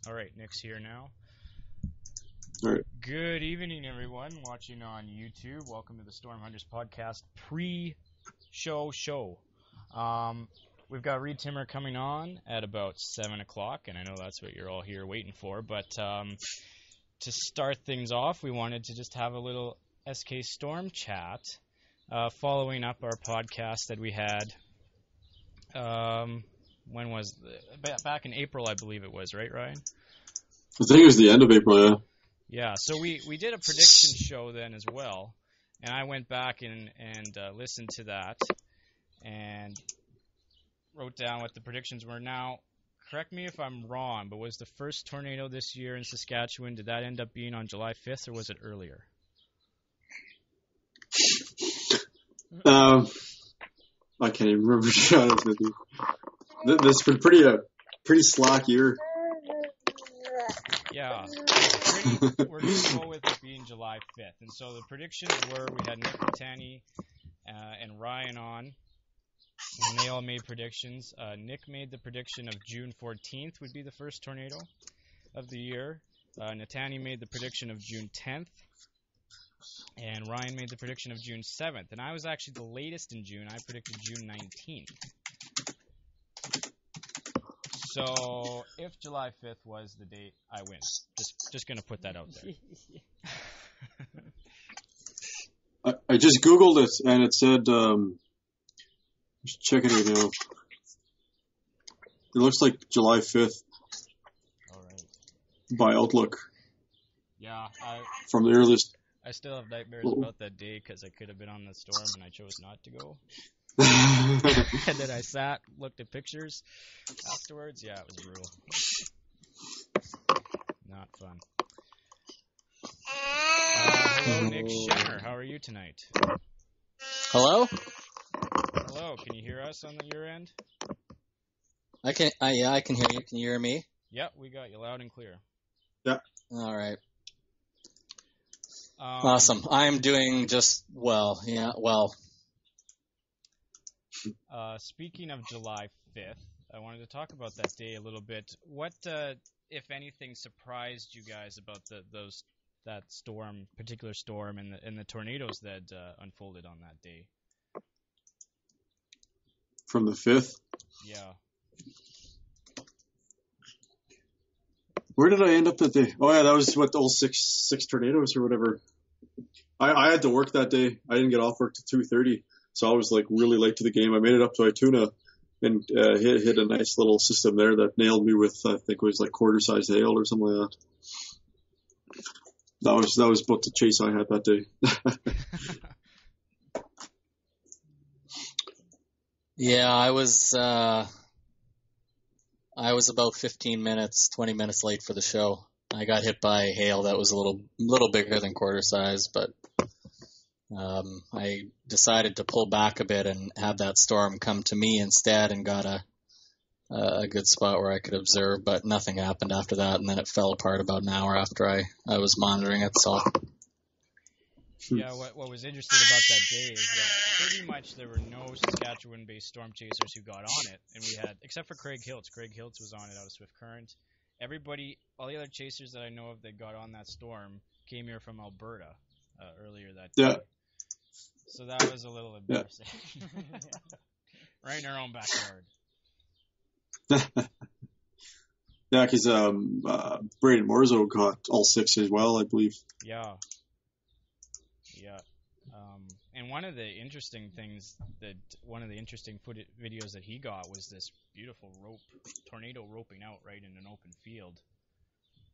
All right, Nick's here now. All right. Good evening, everyone watching on YouTube. Welcome to the Storm Hunters podcast pre-show show. We've got Reed Timmer coming on at about 7 o'clock, and I know that's what you're all here waiting for. But to start things off, we wanted to just have a little SKstorm chat, following up our podcast that we had. When was back in April, I believe it was, right, Ryan? I think it was the end of April, yeah. Yeah, so we did a prediction show then as well, and I went back and listened to that and wrote down what the predictions were. Now, correct me if I'm wrong, but was the first tornado this year in Saskatchewan, did that end up being on July 5th, or was it earlier? I can't even remember, to be honest with you. This has been pretty slack year. Yeah, we're going to go with it being July 5th. And so the predictions were, we had Nick and Ryan on, and they all made predictions. Nick made the prediction of June 14th would be the first tornado of the year. Natani made the prediction of June 10th. And Ryan made the prediction of June 7th. And I was actually the latest in June. I predicted June 19th. So if July 5th was the date, I win. Just going to put that out there. I just Googled it, and it said, just checking it now. It looks like July 5th. All right. By Outlook. Yeah. From the earliest. I still have nightmares about that day because I could have been on the storm and I chose not to go. And then I sat, looked at pictures afterwards. Yeah, it was brutal. Not fun. Hello, Nick Schenher. How are you tonight? Hello? Hello. Can you hear us on your end? I can hear you. Can you hear me? Yep, we got you loud and clear. Yeah. All right. Awesome. I'm doing just well. Yeah, well. Speaking of July 5th, I wanted to talk about that day a little bit. What, if anything, surprised you guys about that particular storm, and the tornadoes that unfolded on that day? From the 5th? Yeah. Where did I end up that day? Oh, yeah, that was all six tornadoes or whatever. I had to work that day. I didn't get off work till 2:30, so I was like really late to the game. I made it up to Ituna and hit a nice little system there that nailed me with, I think it was like quarter-sized hail or something like that. That was about the chase I had that day. Yeah, I was about 15 minutes, 20 minutes late for the show. I got hit by hail that was a little bigger than quarter size, but I decided to pull back a bit and have that storm come to me instead, and got a good spot where I could observe, but nothing happened after that, and then it fell apart about an hour after I was monitoring it. So yeah, what was interesting about that day is that pretty much there were no Saskatchewan-based storm chasers who got on it, and we had, except for Craig Hiltz. Craig Hiltz was on it out of Swift Current. Everybody, all the other chasers that I know of that got on that storm came here from Alberta earlier that day. Yeah. So that was a little embarrassing. Yeah. Right in our own backyard. Yeah, because Braden Morzo got all 6 as well, I believe. Yeah. Yeah. And one of the interesting videos that he got was this beautiful tornado roping out right in an open field.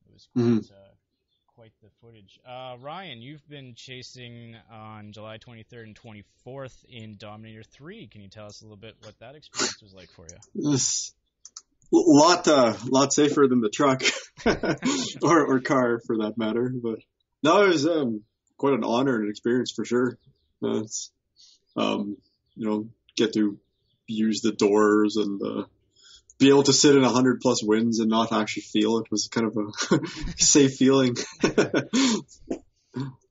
It was quite the footage. Ryan, you've been chasing on July 23rd and 24th in Dominator 3. Can you tell us a little bit what that experience was like for you? This lot safer than the truck or car for that matter. But no, it was quite an honor and an experience for sure. It's get to use the doors and be able to sit in 100+ winds and not actually feel it was kind of a safe feeling.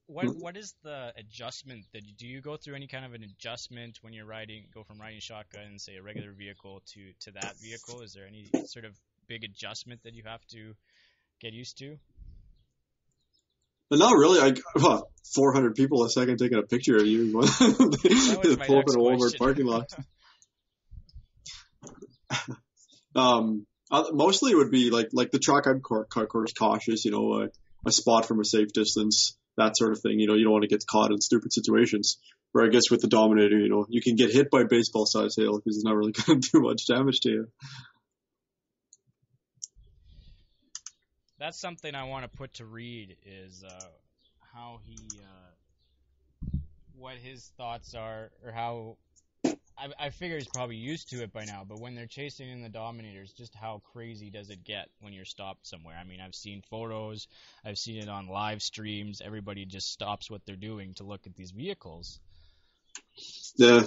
What is the adjustment do you go through any kind of an adjustment when you're go from riding shotgun, say a regular vehicle to that vehicle? Is there any sort of big adjustment that you have to get used to? But not really. 400 people a second taking a picture of you. That was my Pull up next in a Walmart question. parking lot. Mostly it would be like the truck. I'm cautious, a spot from a safe distance, that sort of thing. You don't want to get caught in stupid situations. Where I guess with the Dominator, you can get hit by baseball-sized hail because it's not really going to do much damage to you. That's something I want to put to Reed is how he, what his thoughts are, or how. I figure he's probably used to it by now, but when they're chasing in the Dominators, just how crazy does it get when you're stopped somewhere? I mean, I've seen photos, I've seen it on live streams. Everybody just stops what they're doing to look at these vehicles. Yeah.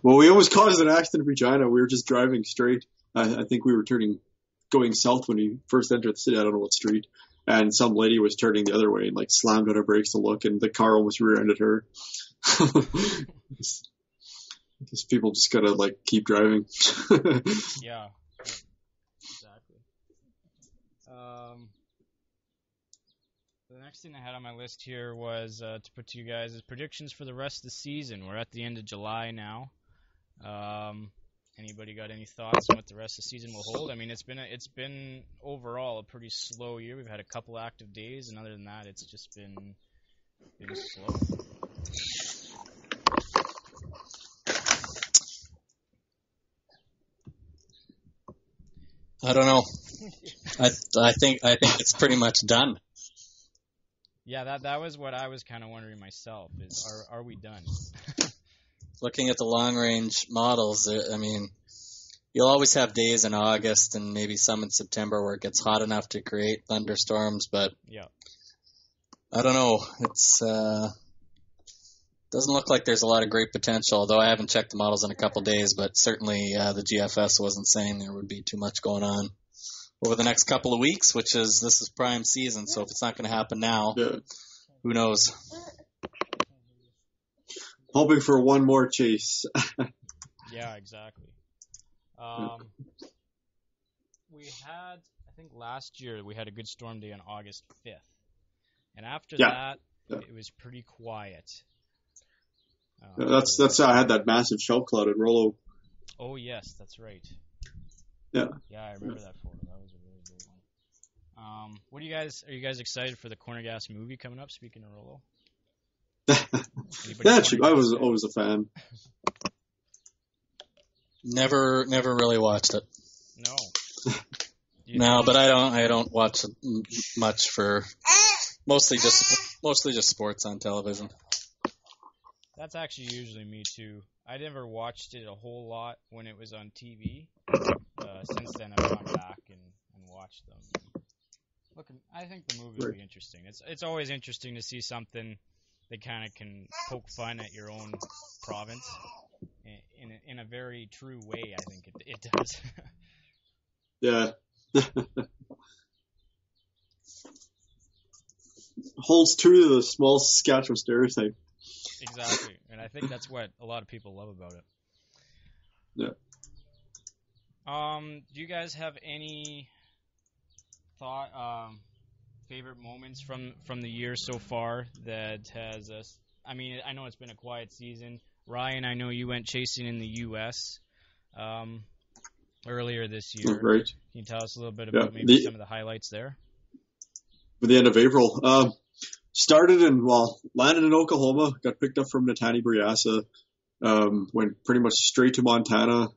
Well, we almost caused an accident in Regina. We were just driving straight. I think we were going south when we first entered the city. I don't know what street. And some lady was turning the other way and slammed on her brakes to look, and the car almost rear-ended her. Because people just gotta keep driving. Yeah, exactly. The next thing I had on my list here was to put to you guys is predictions for the rest of the season. We're at the end of July now. Anybody got any thoughts on what the rest of the season will hold? I mean, it's been overall a pretty slow year. We've had a couple active days, and other than that, it's just been slow. I don't know. I think it's pretty much done. Yeah, that was what I was kind of wondering myself. Is are we done? Looking at the long range models, I mean, you'll always have days in August and maybe some in September where it gets hot enough to create thunderstorms, but yeah, I don't know. It's doesn't look like there's a lot of great potential, although I haven't checked the models in a couple days, but certainly the GFS wasn't saying there would be too much going on over the next couple of weeks, this is prime season, so if it's not going to happen now, Who knows? Hoping for one more chase. Yeah, exactly. We had, I think last year, we had a good storm day on August 5th. And after that, it was pretty quiet. That's how I had that massive shelf cloud at Rollo. Oh, yes, that's right. Yeah. Yeah, I remember that photo. That was a really big one. Are you guys excited for the Corner Gas movie coming up, speaking of Rollo? I was always a fan. Never really watched it. No. No, but I don't watch it much for mostly just sports on television. That's actually usually me too. I never watched it a whole lot when it was on TV. Since then, I've gone back and watched them. I think the movie will be interesting. It's always interesting to see something that kind of can poke fun at your own province in a very true way. I think it does. Yeah. Holds true to the small Saskatchewan stereotype. Exactly, and I think that's what a lot of people love about it. Yeah. Do you guys have any favorite moments from the year so far that has us? I mean, I know it's been a quiet season. Ryan, I know you went chasing in the U.S. Earlier this year. Right. Can you tell us a little bit about maybe some of the highlights there? For the end of April. Landed in Oklahoma, got picked up from Natani Briasa, went pretty much straight to Montana,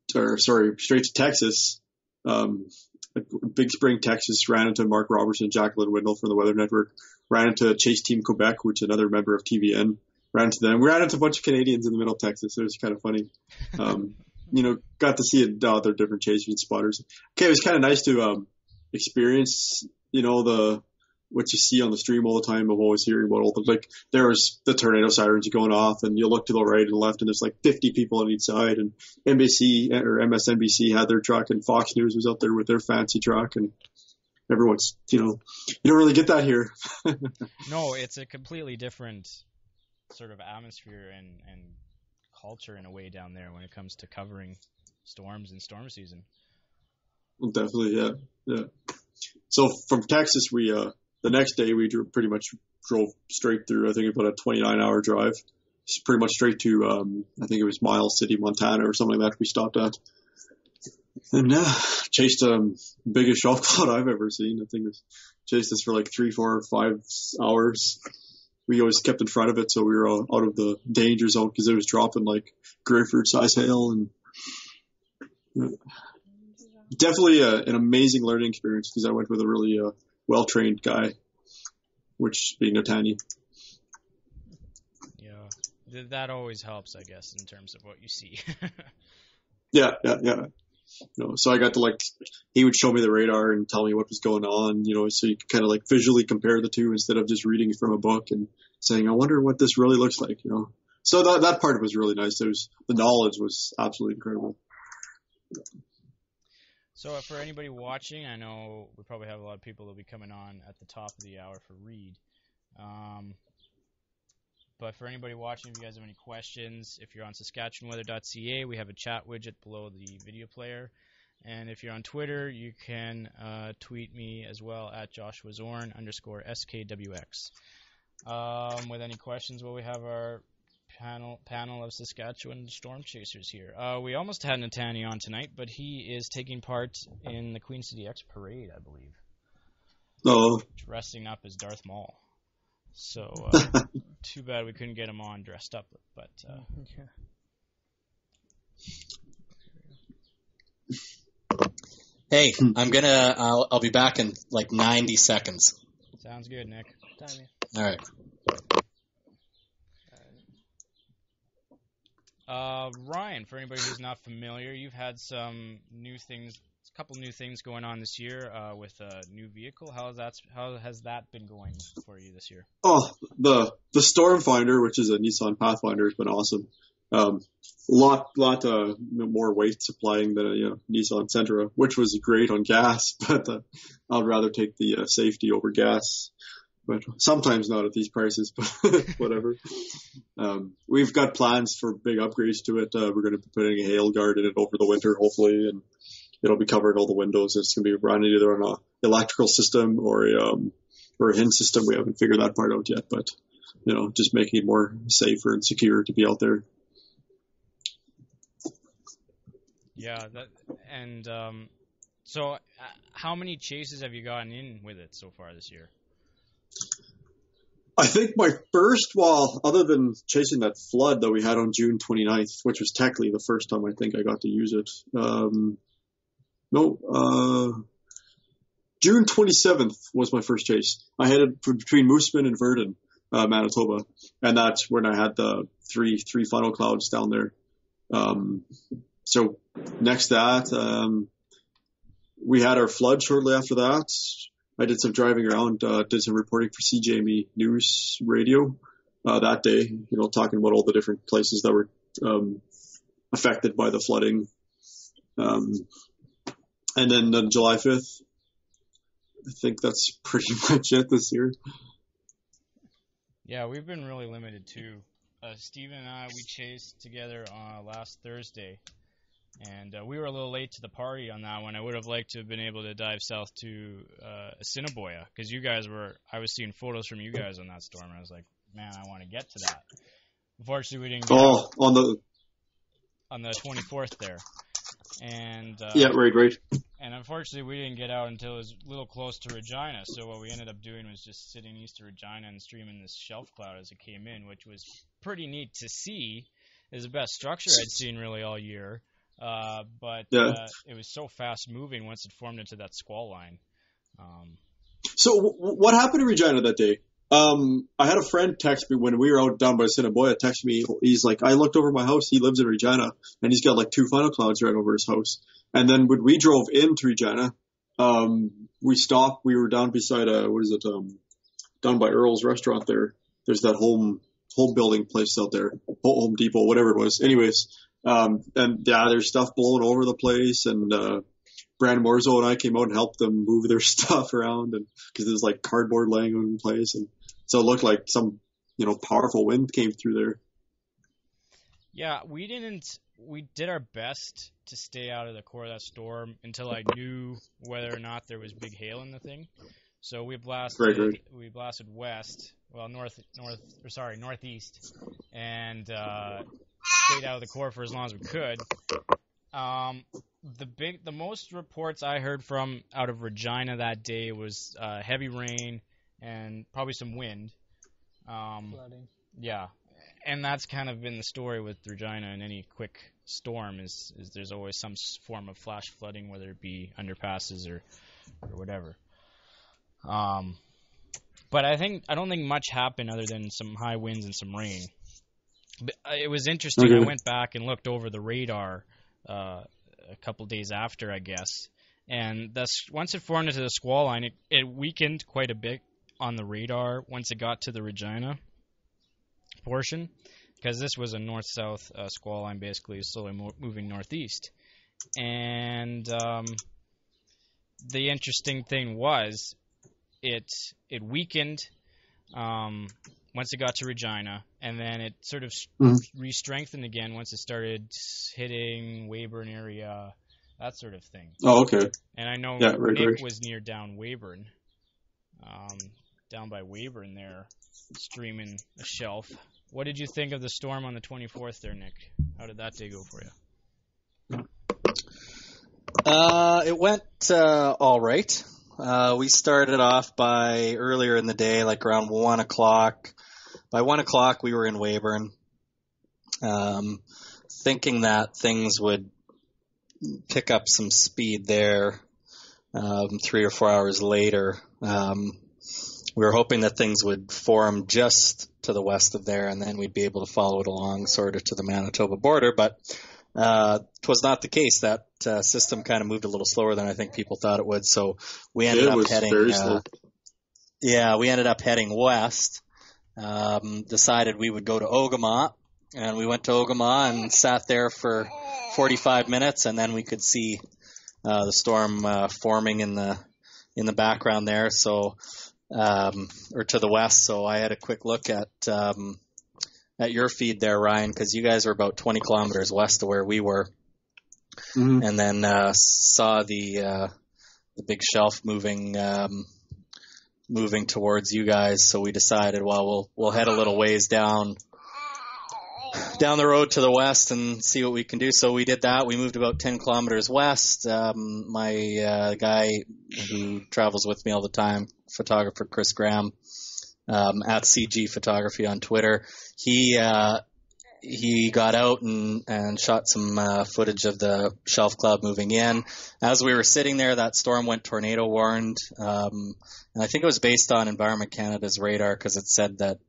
straight to Texas, Big Spring, Texas, ran into Mark Robertson, Jacqueline Windle from the Weather Network, ran into Chase Team Quebec, which is another member of TVN, ran into them. We ran into a bunch of Canadians in the middle of Texas. It was kind of funny. Got to see other different chasers and spotters. Okay, it was kind of nice to experience, what you see on the stream all the time. I'm always hearing about there was the tornado sirens going off, and you look to the right and left, and there's 50 people on each side, and NBC or MSNBC had their truck, and Fox News was out there with their fancy truck, and everyone's, you don't really get that here. No, it's a completely different sort of atmosphere and culture in a way down there when it comes to covering storms and storm season. Well, definitely, yeah. So from Texas, the next day we pretty much drove straight through. I think about a 29-hour drive. It's pretty much straight to, I think it was Miles City, Montana or something like that we stopped at. And chased biggest shelf cloud I've ever seen. I think it chased us for like 3, 4, 5 hours. We always kept in front of it, so we were out of the danger zone because it was dropping like grapefruit-size hail. And definitely an amazing learning experience because I went with a really well-trained guy, which being Natani. Yeah, that always helps, I guess, in terms of what you see. Yeah. So I got to he would show me the radar and tell me what was going on, so you could kind of visually compare the two instead of just reading from a book and saying, I wonder what this really looks like, So that part was really nice. The knowledge was absolutely incredible. So for anybody watching, I know we probably have a lot of people that will be coming on at the top of the hour for Reed. But for anybody watching, if you guys have any questions, if you're on SaskatchewanWeather.ca, we have a chat widget below the video player. And if you're on Twitter, you can tweet me as well at Joshua Zorn _SKWX. With any questions, we have our panel of Saskatchewan storm chasers here. We almost had Natani on tonight, but he is taking part in the Queen City X parade, I believe. Oh. Dressing up as Darth Maul. So, too bad we couldn't get him on dressed up, but Hey, I'll be back in 90 seconds. Sounds good, Nick. All right. Ryan, for anybody who's not familiar, you've had some new things, a couple new things going on this year with a new vehicle. How has that been going for you this year? Oh, the Storm Finder, which is a Nissan Pathfinder, has been awesome. Lot more weight supplying than a Nissan Sentra, which was great on gas, but I'd rather take the safety over gas. But sometimes not at these prices, but whatever. We've got plans for big upgrades to it. We're going to be putting a hail guard in it over the winter, hopefully, and it'll be covering all the windows. It's going to be running either on a electrical system or a HIN system. We haven't figured that part out yet, but just making it more safer and secure to be out there. Yeah, so how many chases have you gotten in with it so far this year? I think my first, other than chasing that flood that we had on June 29th, which was technically the first time I think I got to use it. June 27th was my first chase. I headed between Mooseman and Verdun, Manitoba, and that's when I had the three funnel clouds down there. So next to that, we had our flood shortly after that. I did some driving around, did some reporting for CJME News Radio that day, talking about all the different places that were affected by the flooding. And then on July 5th, I think that's pretty much it this year. Yeah, we've been really limited too. Steven and I, we chased together last Thursday. And we were a little late to the party on that one. I would have liked to have been able to dive south to Assiniboia because I was seeing photos from you guys on that storm. And I was like, man, I want to get to that. Unfortunately, we didn't get on the 24th there. And right. And unfortunately, we didn't get out until it was a little close to Regina. So what we ended up doing was just sitting east of Regina and streaming this shelf cloud as it came in, which was pretty neat to see. It was the best structure I'd seen really all year. But it was so fast moving once it formed into that squall line. So what happened in Regina that day? I had a friend text me when we were out down by Assiniboia, text me. He's like, I looked over my house. He lives in Regina and he's got 2 funnel clouds right over his house. And then when we drove into Regina, we stopped. We were down beside down by Earl's restaurant there. There's that home building place out there, Home Depot, whatever it was. Anyways, there's stuff blowing over the place, and Brandon Morzo and I came out and helped them move their stuff around, and because there's cardboard laying in place, and so it looked like some powerful wind came through there. Yeah, we didn't. We did our best to stay out of the core of that storm until I knew whether or not there was big hail in the thing. So we blasted. Right. We blasted west. Well, northeast, and stayed out of the core for as long as we could. The most reports I heard from out of Regina that day was heavy rain and probably some wind. Flooding. Yeah, and that's kind of been the story with Regina and any quick storm is there's always some form of flash flooding, whether it be underpasses or whatever. But I don't think much happened other than some high winds and some rain. But it was interesting. Okay. I went back and looked over the radar a couple days after, I guess, and once it formed into the squall line, it weakened quite a bit on the radar once it got to the Regina portion, because this was a north-south squall line, basically slowly moving northeast. And the interesting thing was it weakened once it got to Regina, and then it sort of re-strengthened again once it started hitting Weyburn area, that sort of thing. Oh, okay. And I know Nick was near down Weyburn, down by Weyburn there, streaming a shelf. What did you think of the storm on the 24th there, Nick? How did that day go for you? It went all right. We started off by earlier in the day, like around 1 o'clock. By 1 o'clock, we were in Weyburn, thinking that things would pick up some speed there 3 or 4 hours later. We were hoping that things would form just to the west of there, and then we'd be able to follow it along sort of to the Manitoba border. But it was not the case. That system kind of moved a little slower than I think people thought it would. So we ended up heading. Very slow. Yeah, we ended up heading west. Decided we would go to Ogama, and we went to Ogama and sat there for 45 minutes, and then we could see the storm forming in the background there. So. Or to the west. So I had a quick look at your feed there, Ryan, because you guys were about 20 kilometers west of where we were, and then saw the big shelf moving towards you guys. So we decided, well, we'll head a little ways down the road to the west and see what we can do. So we did that. We moved about 10 kilometers west. My guy who travels with me all the time, photographer Chris Graham, at CG Photography on Twitter, he got out and shot some footage of the shelf cloud moving in. As we were sitting there, that storm went tornado warned, and I think it was based on Environment Canada's radar, because it said that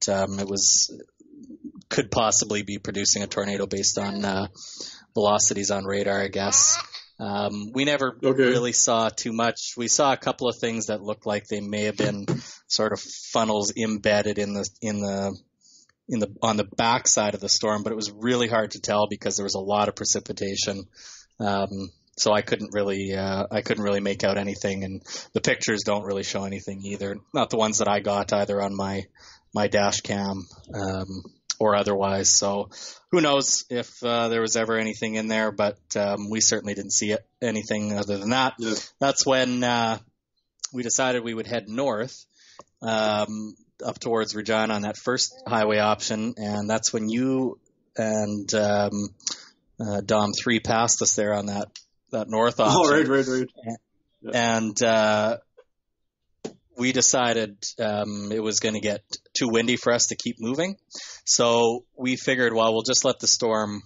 could possibly be producing a tornado based on velocities on radar, I guess. We never really saw too much. We saw a couple of things that looked like they may have been sort of funnels embedded on the backside of the storm, but it was really hard to tell because there was a lot of precipitation. So I couldn't really make out anything, and the pictures don't really show anything either. Not the ones that I got either on my dash cam, or otherwise. So who knows if there was ever anything in there, but we certainly didn't see anything other than that. Yeah. That's when we decided we would head north up towards Regina on that first highway option, and that's when you and Dom 3 passed us there on that north option. Oh, right. Yeah. And we decided it was going to get too windy for us to keep moving. So we figured, well, we'll just let the storm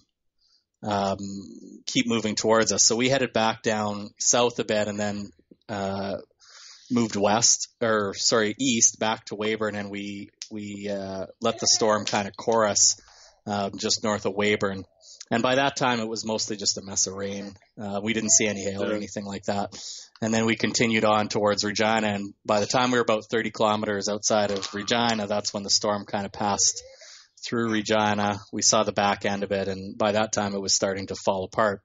keep moving towards us. So we headed back down south a bit and then moved east back to Weyburn, and we let the storm kind of core us just north of Weyburn. And by that time, it was mostly just a mess of rain. We didn't see any hail or anything like that. And then we continued on towards Regina, and by the time we were about 30 kilometers outside of Regina, that's when the storm kind of passed through Regina. We saw the back end of it, and by that time it was starting to fall apart.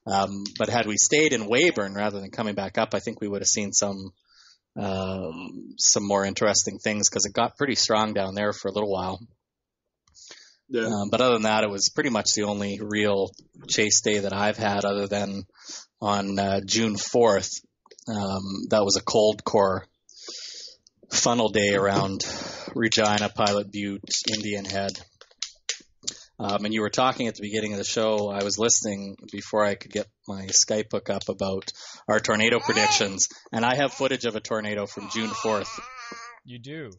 But had we stayed in Weyburn rather than coming back up, I think we would have seen some more interesting things, because it got pretty strong down there for a little while. Yeah. But other than that, it was pretty much the only real chase day that I've had, other than on June 4th. That was a cold core funnel day around Regina, Pilot Butte, Indian Head. And you were talking at the beginning of the show. I was listening before I could get my Skype hook up about our tornado predictions, and I have footage of a tornado from June 4th. You do?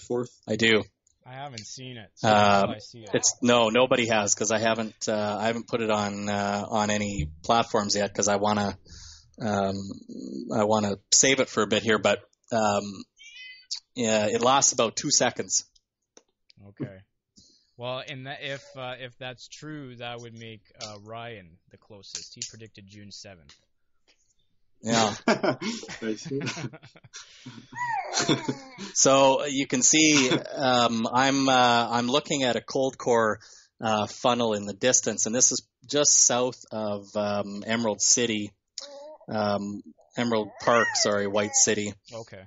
4th? I do. I haven't seen it. So I see it. Nobody has, because I haven't put it on any platforms yet, because I want to save it for a bit here. But yeah, it lasts about 2 seconds. Okay. Well, if that's true, that would make Ryan the closest. He predicted June 7th. Yeah. So you can see, I'm looking at a cold core funnel in the distance, and this is just south of Emerald Park, White City. Okay.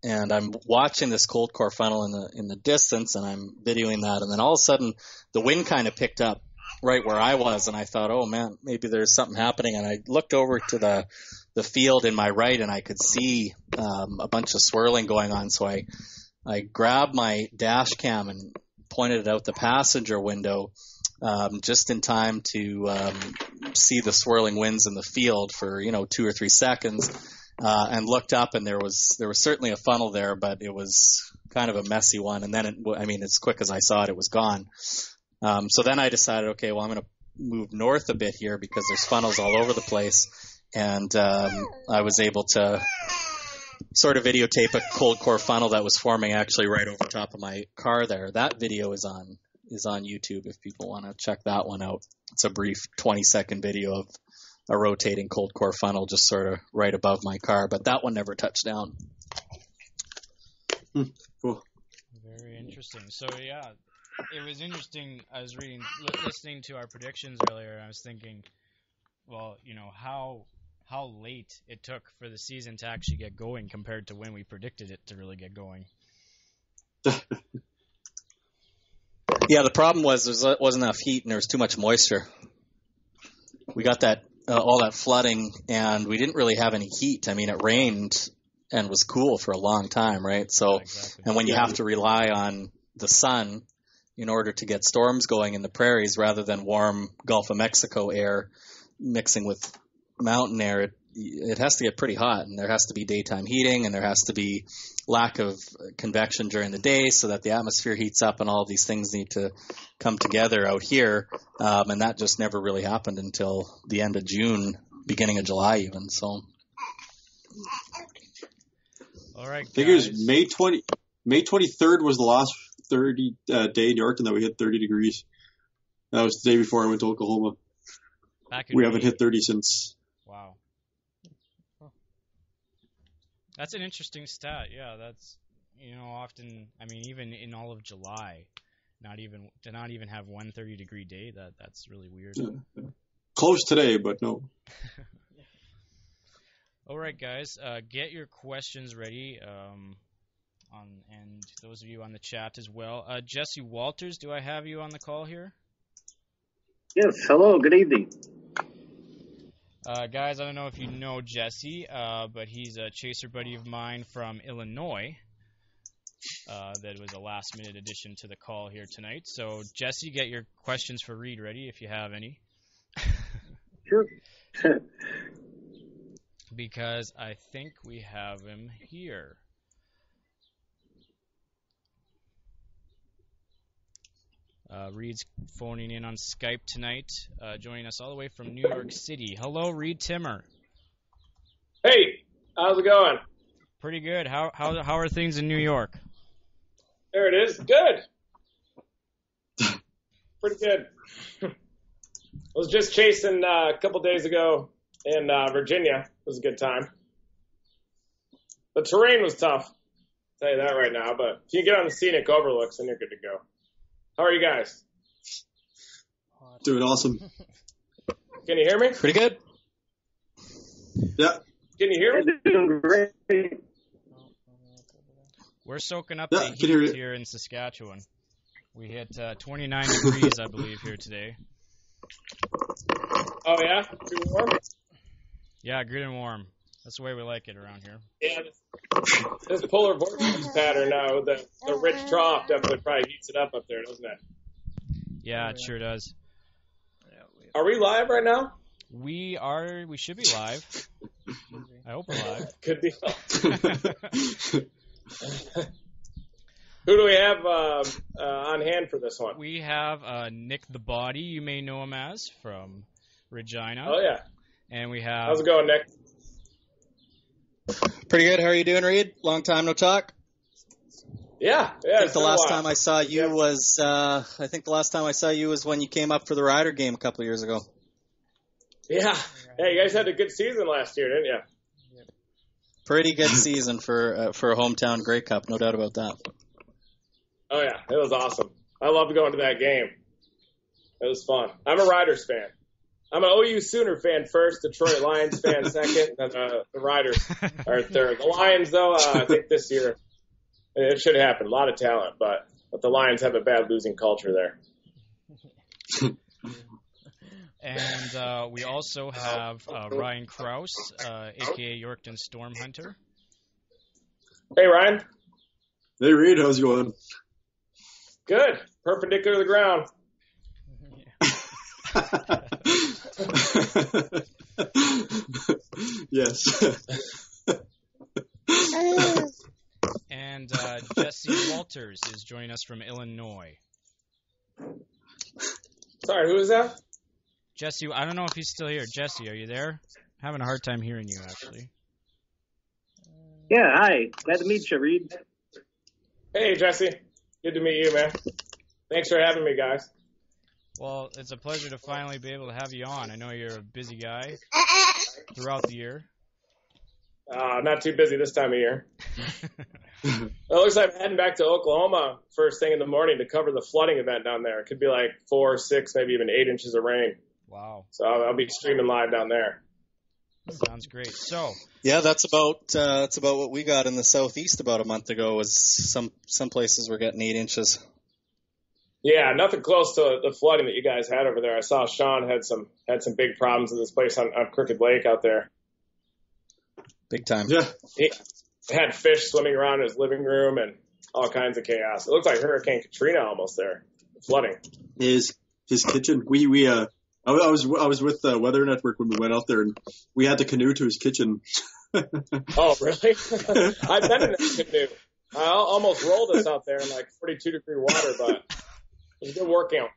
And I'm watching this cold core funnel in the distance, and I'm videoing that, and then all of a sudden the wind kind of picked up right where I was, and I thought, oh man, maybe there's something happening. And I looked over to the field in my right, and I could see a bunch of swirling going on. So I grabbed my dash cam and pointed it out the passenger window, just in time to see the swirling winds in the field for 2 or 3 seconds, and looked up, and there was certainly a funnel there, but it was kind of a messy one. And then as quick as I saw it, it was gone. So then I decided, okay, well, I'm going to move north a bit here, because there's funnels all over the place. And I was able to sort of videotape a cold core funnel that was forming actually right over top of my car there. That video is on YouTube if people want to check that one out. It's a brief 20-second video of a rotating cold core funnel just sort of right above my car, but that one never touched down. Cool. Very interesting. So yeah, it was interesting. I was listening to our predictions earlier, and I was thinking, well, how late it took for the season to actually get going compared to when we predicted it to really get going. Yeah, the problem was there wasn't enough heat and there was too much moisture. We got that all that flooding, and we didn't really have any heat. I mean, it rained and was cool for a long time, right? So, Yeah, exactly. And when you have to rely on the sun in order to get storms going in the prairies rather than warm Gulf of Mexico air mixing with mountain air, it has to get pretty hot, and there has to be daytime heating, and there has to be lack of convection during the day so that the atmosphere heats up, and all of these things need to come together out here, and that just never really happened until the end of June, beginning of July even. So, all right, guys. I think it was May 23rd was the last 30 day in Yorkton that we hit 30 degrees. That was the day before I went to Oklahoma. We haven't hit 30 since. Wow. That's an interesting stat. Yeah, that's, often, I mean, even in all of July, not even have one 30-degree day, that's really weird. Yeah. Close today, but no. All right, guys, get your questions ready, and those of you on the chat as well. Jesse Walters, do I have you on the call here? Yes, hello, good evening. Guys, I don't know if you know Jesse, but he's a chaser buddy of mine from Illinois. That was a last-minute addition to the call here tonight. So, Jesse, get your questions for Reed ready if you have any. Sure. Because I think we have him here. Reed's phoning in on Skype tonight, joining us all the way from New York City. Hello, Reed Timmer. Hey, how's it going? Pretty good. How are things in New York? There it is. Good. Pretty good. I was just chasing a couple days ago in Virginia. It was a good time. The terrain was tough. I'll tell you that right now. But if you get on the scenic overlooks, then you're good to go. How are you guys? Doing awesome. Can you hear me? Pretty good. Yeah. Can you hear me? Doing great. We're soaking up Yeah, the I can hear heat you. here in Saskatchewan. We hit 29 degrees, I believe, here today. Oh, yeah? Too warm? Yeah, good and warm. That's the way we like it around here. Yeah, this polar vortex pattern now, the rich trough definitely probably heats it up there, doesn't it? Yeah, it sure does. Are we live right now? We should be live. I hope we're live. Could be. Who do we have on hand for this one? We have Nick the Body, you may know him as, from Regina. Oh, yeah. And we have... How's it going, Nick? Pretty good. How are you doing, Reed? Long time no talk. Yeah. I think the last time I saw you was when you came up for the Rider game a couple of years ago. Yeah. Yeah, you guys had a good season last year, didn't you? Pretty good season for a hometown Grey Cup, no doubt about that. Oh, yeah. It was awesome. I loved going to that game. It was fun. I'm a Riders fan. I'm an OU Sooner fan first, Detroit Lions fan second, and the Riders are third. The Lions, though, I think this year it should happen. A lot of talent, but the Lions have a bad losing culture there. And we also have Ryan Crouse, a.k.a. Yorkton Storm Hunter. Hey, Ryan. Hey, Reed. How's it going? Good. Perpendicular to the ground. Yes. And Jesse Walters is joining us from Illinois. Sorry, who is that? Jesse, I don't know if he's still here. Jesse, are you there? I'm having a hard time hearing you, actually. Yeah, hi. Glad to meet you, Reed. Hey, Jesse. Good to meet you, man. Thanks for having me, guys. Well, it's a pleasure to finally be able to have you on. I know you're a busy guy throughout the year. Not too busy this time of year. It looks like I'm heading back to Oklahoma first thing in the morning to cover the flooding event down there. It could be like 4, 6, maybe even 8 inches of rain. Wow. So I'll be streaming live down there. Sounds great. So yeah, that's about what we got in the southeast about a month ago. Was some places were getting 8 inches. Yeah, nothing close to the flooding that you guys had over there. I saw Sean had some big problems in this place on Crooked Lake out there. Big time. Yeah. He had fish swimming around in his living room and all kinds of chaos. It looked like Hurricane Katrina almost there, flooding. His kitchen. I was with the Weather Network when we went out there, and we had to canoe to his kitchen. Oh, really? I've been in that canoe. I almost rolled us out there in like 42-degree water, but it was a good workout.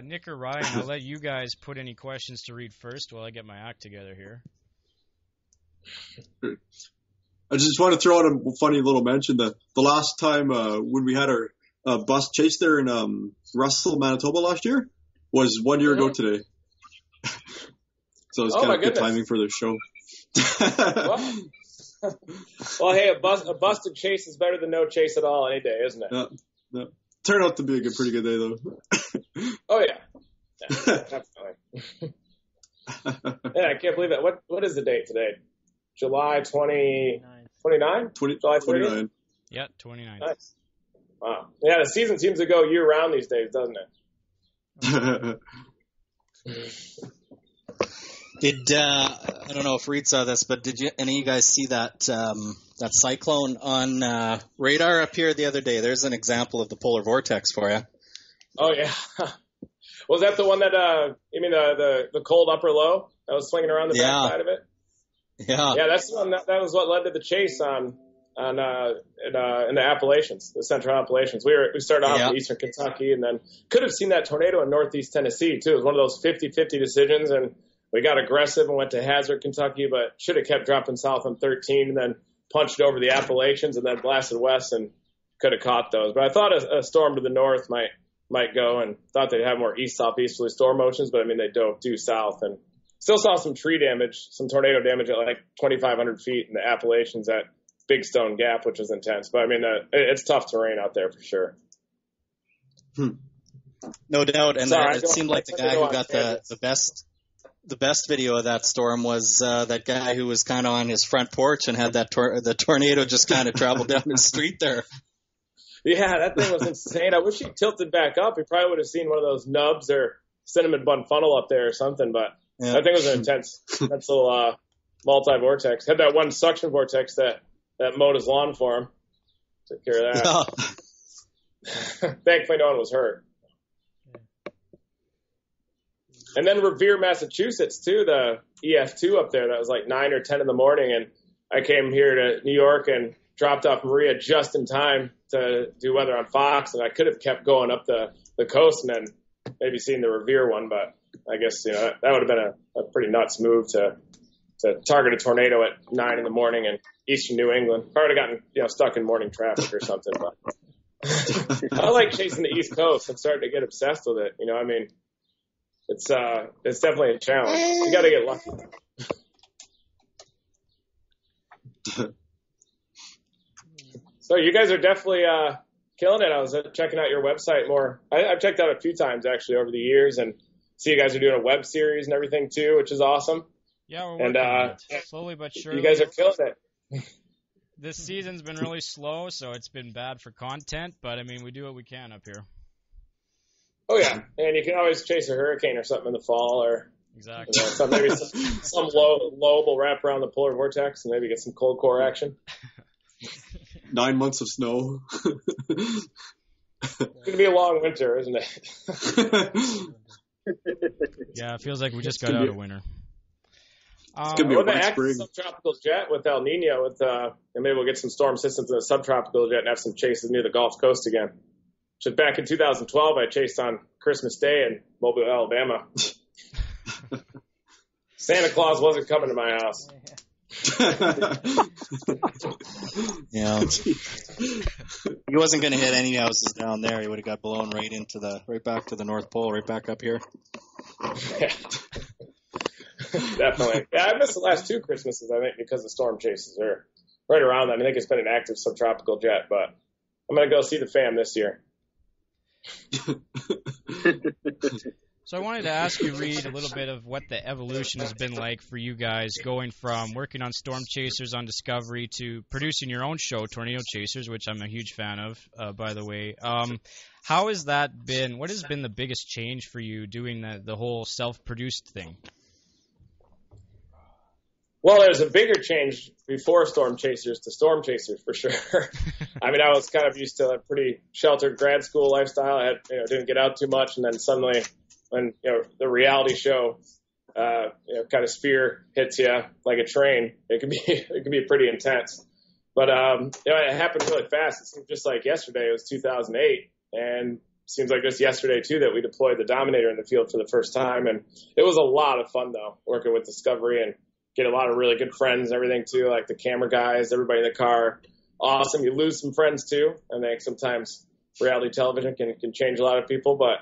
Nick or Ryan, I'll let you guys put any questions to Reed first while I get my act together here. I just want to throw out a funny little mention. The last time when we had our bus chase there in Russell, Manitoba last year was 1 year ago today. So it's kind of good timing for the show. Well, hey, a busted chase is better than no chase at all any day, isn't it? Yeah. Turned out to be a pretty good day, though. Oh, yeah. Definitely. Yeah, I can't believe it. What is the date today? July 29? July 29. Yeah, 29. Nice. Wow. Yeah, the season seems to go year-round these days, doesn't it? I don't know if Reed saw this, but did any of you guys see that cyclone on radar up here the other day? There's an example of the polar vortex for you. Oh, yeah. Was that the one that, you mean the cold upper low that was swinging around the back side of it? Yeah. Yeah, that's the one that was what led to the chase in the Appalachians, the Central Appalachians. We started off in Eastern Kentucky and then could have seen that tornado in Northeast Tennessee too. It was one of those 50-50 decisions, and we got aggressive and went to Hazard, Kentucky, but should have kept dropping south on 13 and then punched over the Appalachians and then blasted west and could have caught those. But I thought a storm to the north might go, and thought they'd have more east-southeasterly storm motions, but I mean they dove due south and still saw some tree damage, some tornado damage at like 2,500 feet in the Appalachians at Big Stone Gap, which was intense. But I mean, it's tough terrain out there for sure. No doubt. And it seemed like the guy who got the best video of that storm was that guy who was kind of on his front porch and had that the tornado just kind of travel down the street there. Yeah, that thing was insane. I wish he tilted back up. He probably would have seen one of those nubs or cinnamon bun funnel up there or something, but that thing was an intense little multi-vortex. Had that one suction vortex that mowed his lawn for him. Took care of that. Thankfully, no one was hurt. And then Revere, Massachusetts, too, the EF2 up there. That was like 9 or 10 in the morning, and I came here to New York and dropped off Maria just in time to do weather on Fox, and I could have kept going up the coast and then maybe seen the Revere one, but I guess that would have been a pretty nuts move to target a tornado at 9 in the morning in eastern New England. Probably would have gotten stuck in morning traffic or something, but I like chasing the East Coast. I'm starting to get obsessed with it. I mean, it's definitely a challenge. You got to get lucky. So you guys are definitely killing it. I was checking out your website more. I've checked out a few times actually over the years, and see you guys are doing a web series and everything too, which is awesome. Yeah, we're working on it. Slowly but surely. You guys are killing it. This season's been really slow, so it's been bad for content, but I mean, we do what we can up here. Oh yeah, and you can always chase a hurricane or something in the fall, or exactly. Maybe some lobe will wrap around the polar vortex and maybe get some cold core action. 9 months of snow. It's gonna be a long winter, isn't it? Yeah, it feels like we just got out of winter. It's gonna be a wet spring. Subtropical jet with El Nino, and maybe we'll get some storm systems in a subtropical jet and have some chases near the Gulf Coast again. Just back in 2012, I chased on Christmas Day in Mobile, Alabama. Santa Claus wasn't coming to my house. Yeah, he wasn't going to hit any houses down there. He would have got blown right back to the North Pole, right back up here. Yeah. Definitely. Yeah, I missed the last 2 Christmases, I think, because the storm chases are right around that. I think it's been an active subtropical jet, but I'm going to go see the fam this year. So I wanted to ask you, Reed, a little bit of what the evolution has been like for you guys, going from working on Storm Chasers on Discovery to producing your own show, Tornado Chasers, which I'm a huge fan of, by the way. How has that been? What has been the biggest change for you doing the whole self-produced thing? Well, there's a bigger change before Storm Chasers to Storm Chasers for sure. I mean, I was kind of used to a pretty sheltered grad school lifestyle. I didn't get out too much, and then suddenly, when the reality show, kind of sphere hits you like a train, it can be pretty intense. But it happened really fast. It seems just like yesterday. It was 2008, and it seems like just yesterday too that we deployed the Dominator in the field for the first time, and it was a lot of fun though, working with Discovery and get a lot of really good friends and everything too, like the camera guys, everybody in the car. Awesome. You lose some friends too. I think sometimes reality television can change a lot of people, but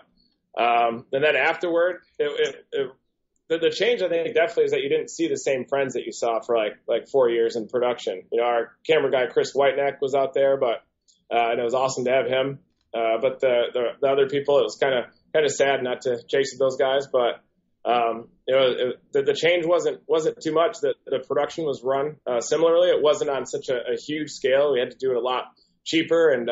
and then afterward, the change I think definitely is that you didn't see the same friends that you saw for like 4 years in production. Our camera guy Chris Whiteneck was out there, but and it was awesome to have him. But the other people, it was kind of sad not to chase those guys, but the change wasn't too much. That the production was run similarly. It wasn't on such a huge scale. We had to do it a lot cheaper, and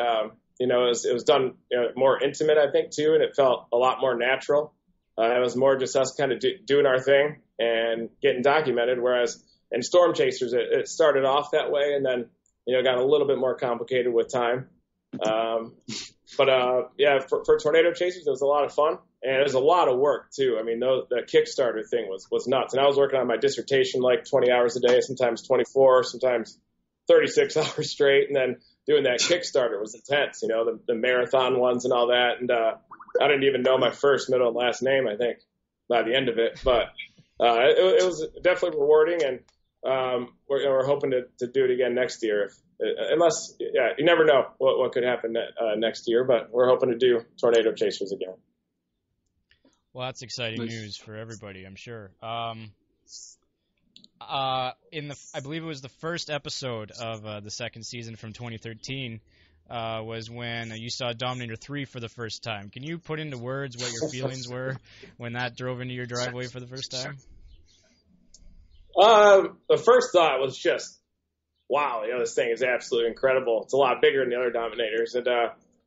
it was done more intimate, I think, too, and it felt a lot more natural. It was more just us kind of doing our thing and getting documented. Whereas in Storm Chasers, it started off that way, and then got a little bit more complicated with time. But for Tornado Chasers, it was a lot of fun. And it was a lot of work, too. I mean, the Kickstarter thing was nuts. And I was working on my dissertation like 20 hours a day, sometimes 24, sometimes 36 hours straight. And then doing that Kickstarter was intense, the marathon ones and all that. And I didn't even know my first, middle, and last name, I think, by the end of it. But it was definitely rewarding. And we're hoping to do it again next year. Unless, you never know what could happen next year. But we're hoping to do Tornado Chasers again. Well, that's exciting news for everybody, I'm sure. I believe it was the first episode of the second season from 2013 was when you saw Dominator 3 for the first time. Can you put into words what your feelings were when that drove into your driveway for the first time? The first thought was just, wow, this thing is absolutely incredible. It's a lot bigger than the other Dominators. And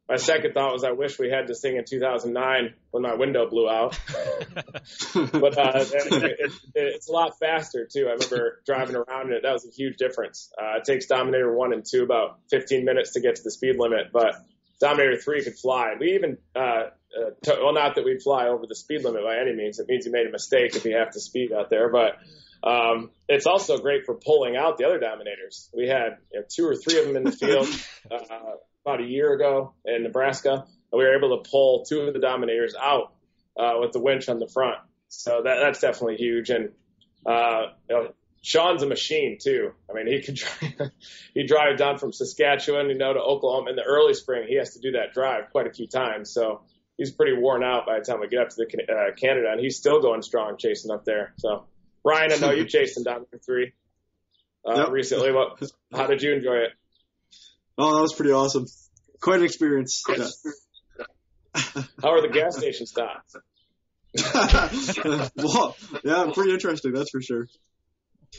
My second thought was I wish we had this thing in 2009 when my window blew out. But it's a lot faster, too. I remember driving around in it. That was a huge difference. It takes Dominator 1 and 2 about 15 minutes to get to the speed limit, but Dominator 3 could fly. We even, well, not that we'd fly over the speed limit by any means. It means you made a mistake if you have to speed out there. But it's also great for pulling out the other Dominators. We had 2 or 3 of them in the field about a year ago in Nebraska, and we were able to pull 2 of the Dominators out with the winch on the front. So that's definitely huge. And Sean's a machine too. I mean, he drive down from Saskatchewan, to Oklahoma in the early spring. He has to do that drive quite a few times. So he's pretty worn out by the time we get up to Canada, and he's still going strong chasing up there. So Ryan, I know you chasing Dominator 3 recently. How did you enjoy it? Oh, that was pretty awesome. Quite an experience. Yeah. How are the gas station stops? Well, yeah, pretty interesting, that's for sure.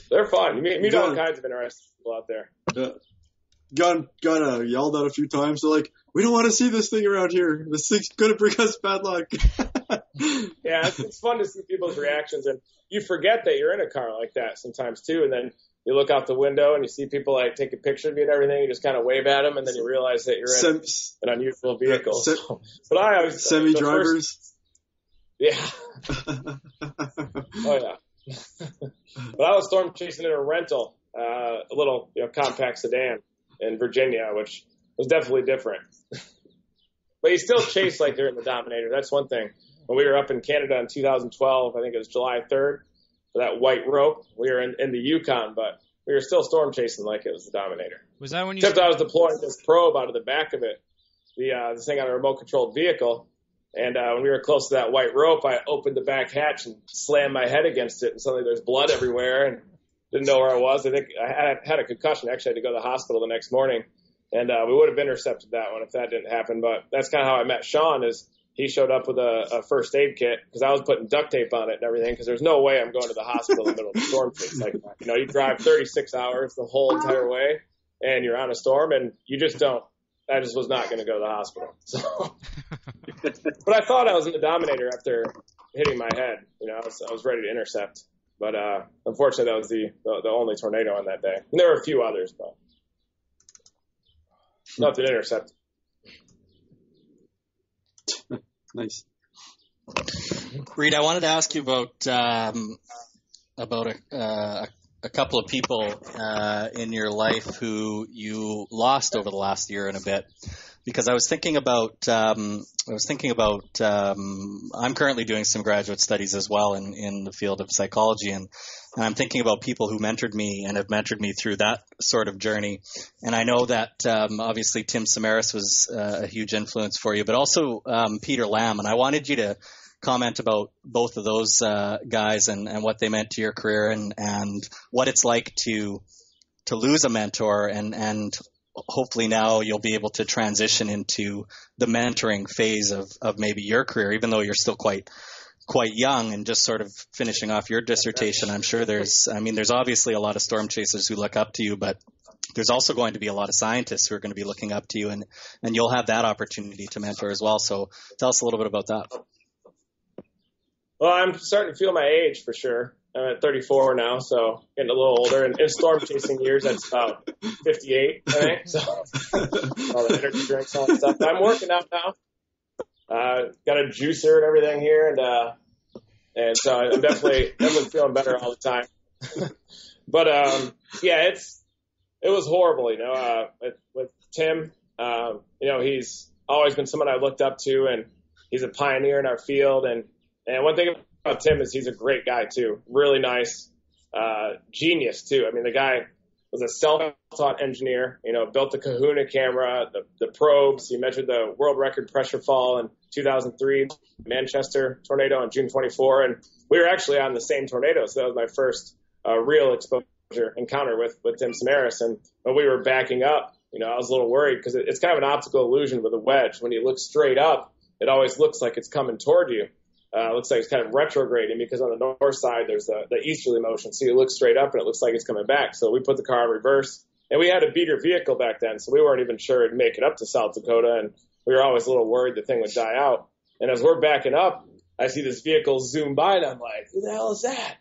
They're fun. You meet all kinds of interesting people out there. Yeah. Got yelled at a few times. They're like, we don't want to see this thing around here. This thing's going to bring us bad luck. Yeah, it's fun to see people's reactions, and you forget that you're in a car like that sometimes too, and then you look out the window and you see people like take a picture of you and everything. You just kind of wave at them, and then you realize that you're in an unusual vehicle. But I always semi-drivers. Yeah. Oh yeah. But I was storm chasing in a rental, a little compact sedan in Virginia, which was definitely different. But you still chase like they're in the Dominator. That's one thing. When we were up in Canada in 2012, I think it was July 3rd, for that white rope, we were in the Yukon, but we were still storm chasing like it was the Dominator. Was that when you? Except I was deploying this probe out of the back of it, the thing on a remote-controlled vehicle. And when we were close to that white rope, I opened the back hatch and slammed my head against it, and suddenly there's blood everywhere, and didn't know where I was. I think I had a concussion. Actually, I had to go to the hospital the next morning, and we would have intercepted that one if that didn't happen. But that's kind of how I met Sean. Is he showed up with a first aid kit because I was putting duct tape on it and everything because there's no way I'm going to the hospital in the middle of a storm chase like that. You drive 36 hours the whole entire way, and you're on a storm, and you just don't. I just was not going to go to the hospital. So. But I thought I was in the Dominator after hitting my head. I was ready to intercept. But unfortunately, that was the only tornado on that day. And there were a few others, but nothing to intercept. Nice. Reed, I wanted to ask you about a couple of people in your life who you lost over the last year and a bit, because I was thinking about I'm currently doing some graduate studies as well in the field of psychology, and I'm thinking about people who mentored me and have mentored me through that sort of journey. And I know that obviously Tim Samaras was a huge influence for you, but also Peter Lamb. And I wanted you to comment about both of those guys and what they meant to your career and what it's like to lose a mentor, and hopefully now you'll be able to transition into the mentoring phase of maybe your career, even though you're still quite young and just sort of finishing off your dissertation. I'm sure there's obviously a lot of storm chasers who look up to you, but there's also going to be a lot of scientists who are going to be looking up to you, and you'll have that opportunity to mentor as well. So tell us a little bit about that. Well, I'm starting to feel my age for sure. I'm at 34 now, so getting a little older. And in storm chasing years, that's about 58, I think. So all the energy drinks, all that stuff. I'm working out now. Got a juicer and everything here, and so I'm definitely feeling better all the time. But yeah, it was horrible, with Tim. He's always been someone I looked up to, and he's a pioneer in our field. And one thing about Tim is he's a great guy too, really nice, genius too. I mean, the guy was a self-taught engineer, built the Kahuna camera, the probes. He measured the world record pressure fall in 2003, Manchester tornado on June 24. And we were actually on the same tornado. So that was my first real encounter with Tim Samaras. And when we were backing up, I was a little worried because it's kind of an optical illusion with a wedge. When you look straight up, it always looks like it's coming toward you. Looks like it's kind of retrograding because on the north side there's the easterly motion. So you look straight up and it looks like it's coming back. So we put the car in reverse, and we had a beater vehicle back then, so we weren't even sure it'd make it up to South Dakota. And we were always a little worried the thing would die out. And as we're backing up, I see this vehicle zoom by, and I'm like, who the hell is that?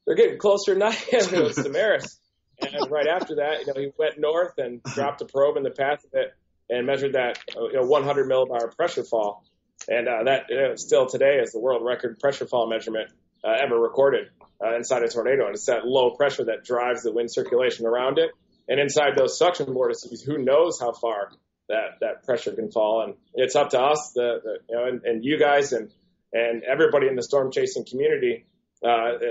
They're getting closer than I am. It was Samaras. And right after that, he went north and dropped a probe in the path of it and measured that 100 millibar pressure fall. And that still today is the world record pressure fall measurement ever recorded inside a tornado. And it's that low pressure that drives the wind circulation around it. And inside those suction vortices, who knows how far that pressure can fall. And it's up to us, and you guys and everybody in the storm chasing community,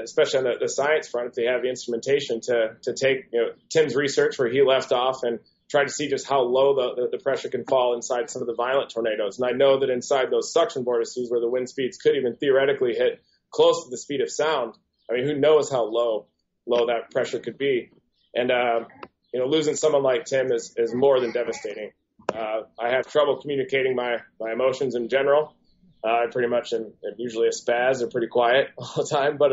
especially on the science front, if they have the instrumentation to take Tim's research where he left off and try to see just how low the pressure can fall inside some of the violent tornadoes. And I know that inside those suction vortices where the wind speeds could even theoretically hit close to the speed of sound, I mean, who knows how low that pressure could be. And, losing someone like Tim is more than devastating. I have trouble communicating my emotions in general. I pretty much am usually a spaz or pretty quiet all the time, but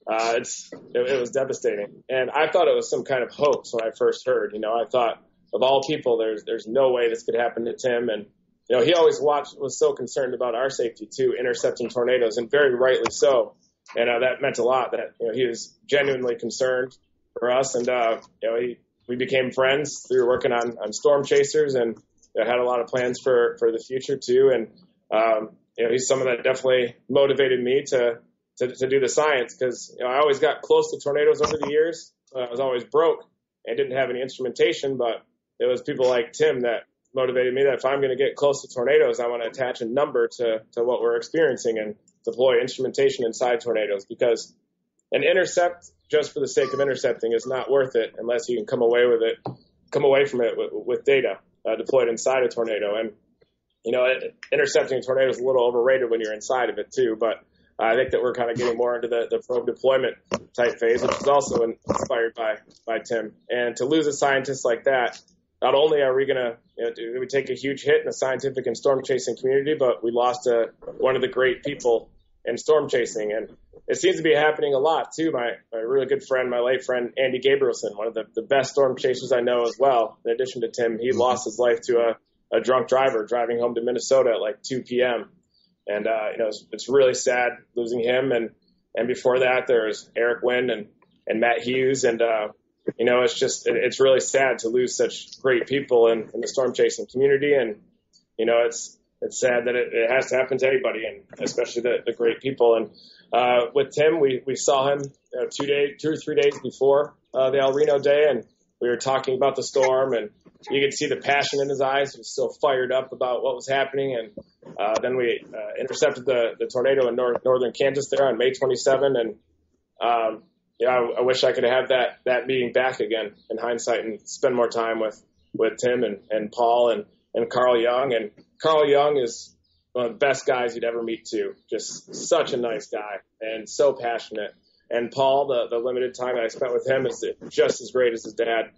it was devastating. And I thought it was some kind of hoax when I first heard. I thought, of all people, there's no way this could happen to Tim. And he always was so concerned about our safety too, intercepting tornadoes, and very rightly so. And that meant a lot. That he was genuinely concerned for us, and we became friends through working on Storm Chasers, and had a lot of plans for the future too. And he's someone that definitely motivated me to do the science, because I always got close to tornadoes over the years. I was always broke and didn't have any instrumentation, but it was people like Tim that motivated me that if I'm going to get close to tornadoes, I want to attach a number to what we're experiencing and deploy instrumentation inside tornadoes, because an intercept just for the sake of intercepting is not worth it unless you can come away from it with data deployed inside a tornado. And intercepting a tornado is a little overrated when you're inside of it too, but I think that we're kind of getting more into the probe deployment type phase, which is also inspired by Tim. And to lose a scientist like that, not only are we going to we take a huge hit in the scientific and storm chasing community, but we lost one of the great people in storm chasing. And it seems to be happening a lot too. My really good friend, my late friend, Andy Gabrielson, one of the best storm chasers I know as well. In addition to Tim, he lost his life to a drunk driver driving home to Minnesota at like 2 p.m. And, it's really sad losing him. And before that, there's Eric Wynn and Matt Hughes. And, it's really sad to lose such great people in the storm chasing community. And, it's sad that it has to happen to anybody, and especially the great people. And, with Tim, we saw him 2 or 3 days before, the El Reno day, and we were talking about the storm, and you could see the passion in his eyes. He was so fired up about what was happening. And then we intercepted the tornado in northern Kansas there on May 27. And I wish I could have that meeting back again in hindsight and spend more time with Tim and Paul and Carl Young. And Carl Young is one of the best guys you'd ever meet too. Just such a nice guy and so passionate. And Paul, the limited time I spent with him, is just as great as his dad.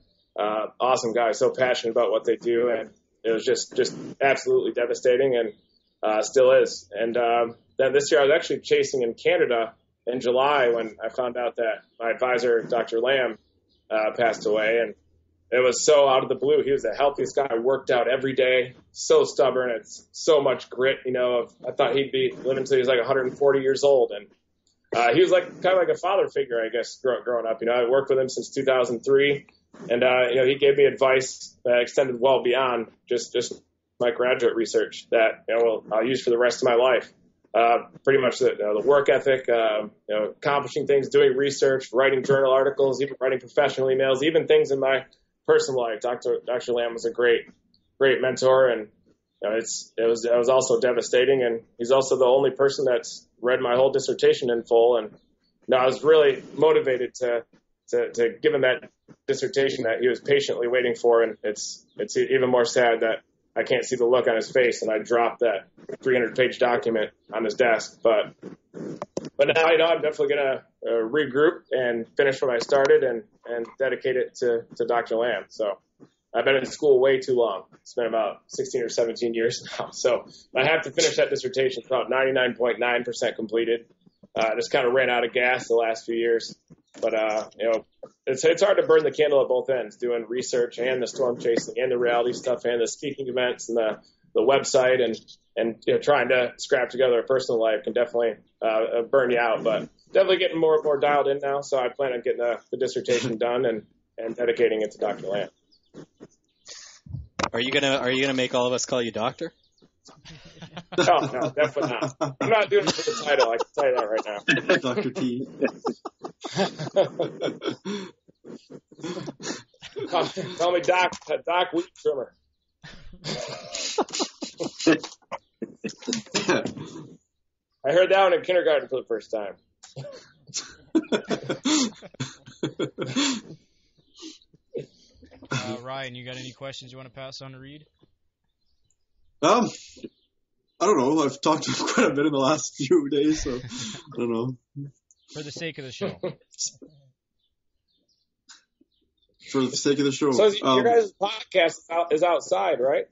Awesome guy, so passionate about what they do, and it was just absolutely devastating, and still is. And then this year I was actually chasing in Canada in July when I found out that my advisor, Dr. Lamb, passed away, and it was so out of the blue. He was the healthiest guy, worked out every day, so stubborn, it's so much grit. I thought he'd be living until he was like 140 years old, and he was kind of like a father figure, I guess, growing up. I worked with him since 2003. And, he gave me advice that extended well beyond just my graduate research that, I'll use for the rest of my life. Pretty much the work ethic, accomplishing things, doing research, writing journal articles, even writing professional emails, even things in my personal life. Dr. Lamb was a great mentor, and it was also devastating. And he's also the only person that's read my whole dissertation in full. And I was really motivated to give him that dissertation that he was patiently waiting for, and it's even more sad that I can't see the look on his face, and I dropped that 300-page document on his desk. But now I'm definitely gonna regroup and finish what I started and dedicate it to Dr. Lamb. So I've been in school way too long. It's been about 16 or 17 years now. So I have to finish that dissertation. It's about 99.9% completed. Just kind of ran out of gas the last few years. But, it's hard to burn the candle at both ends, doing research and the storm chasing and the reality stuff and the speaking events and the website and trying to scrap together a personal life can definitely burn you out. But definitely getting more and more dialed in now. So I plan on getting the dissertation done and dedicating it to Dr. Lamb. Are you gonna make all of us call you doctor? No, definitely not. I'm not doing it for the title. I can tell you that right now. Dr. T. Call me Doc Weed Trimmer. I heard that one in kindergarten for the first time. Ryan, you got any questions you want to pass on to Reed? I don't know. I've talked to him quite a bit in the last few days, so I don't know. For the sake of the show. For the sake of the show. So your guys' podcast is outside, right?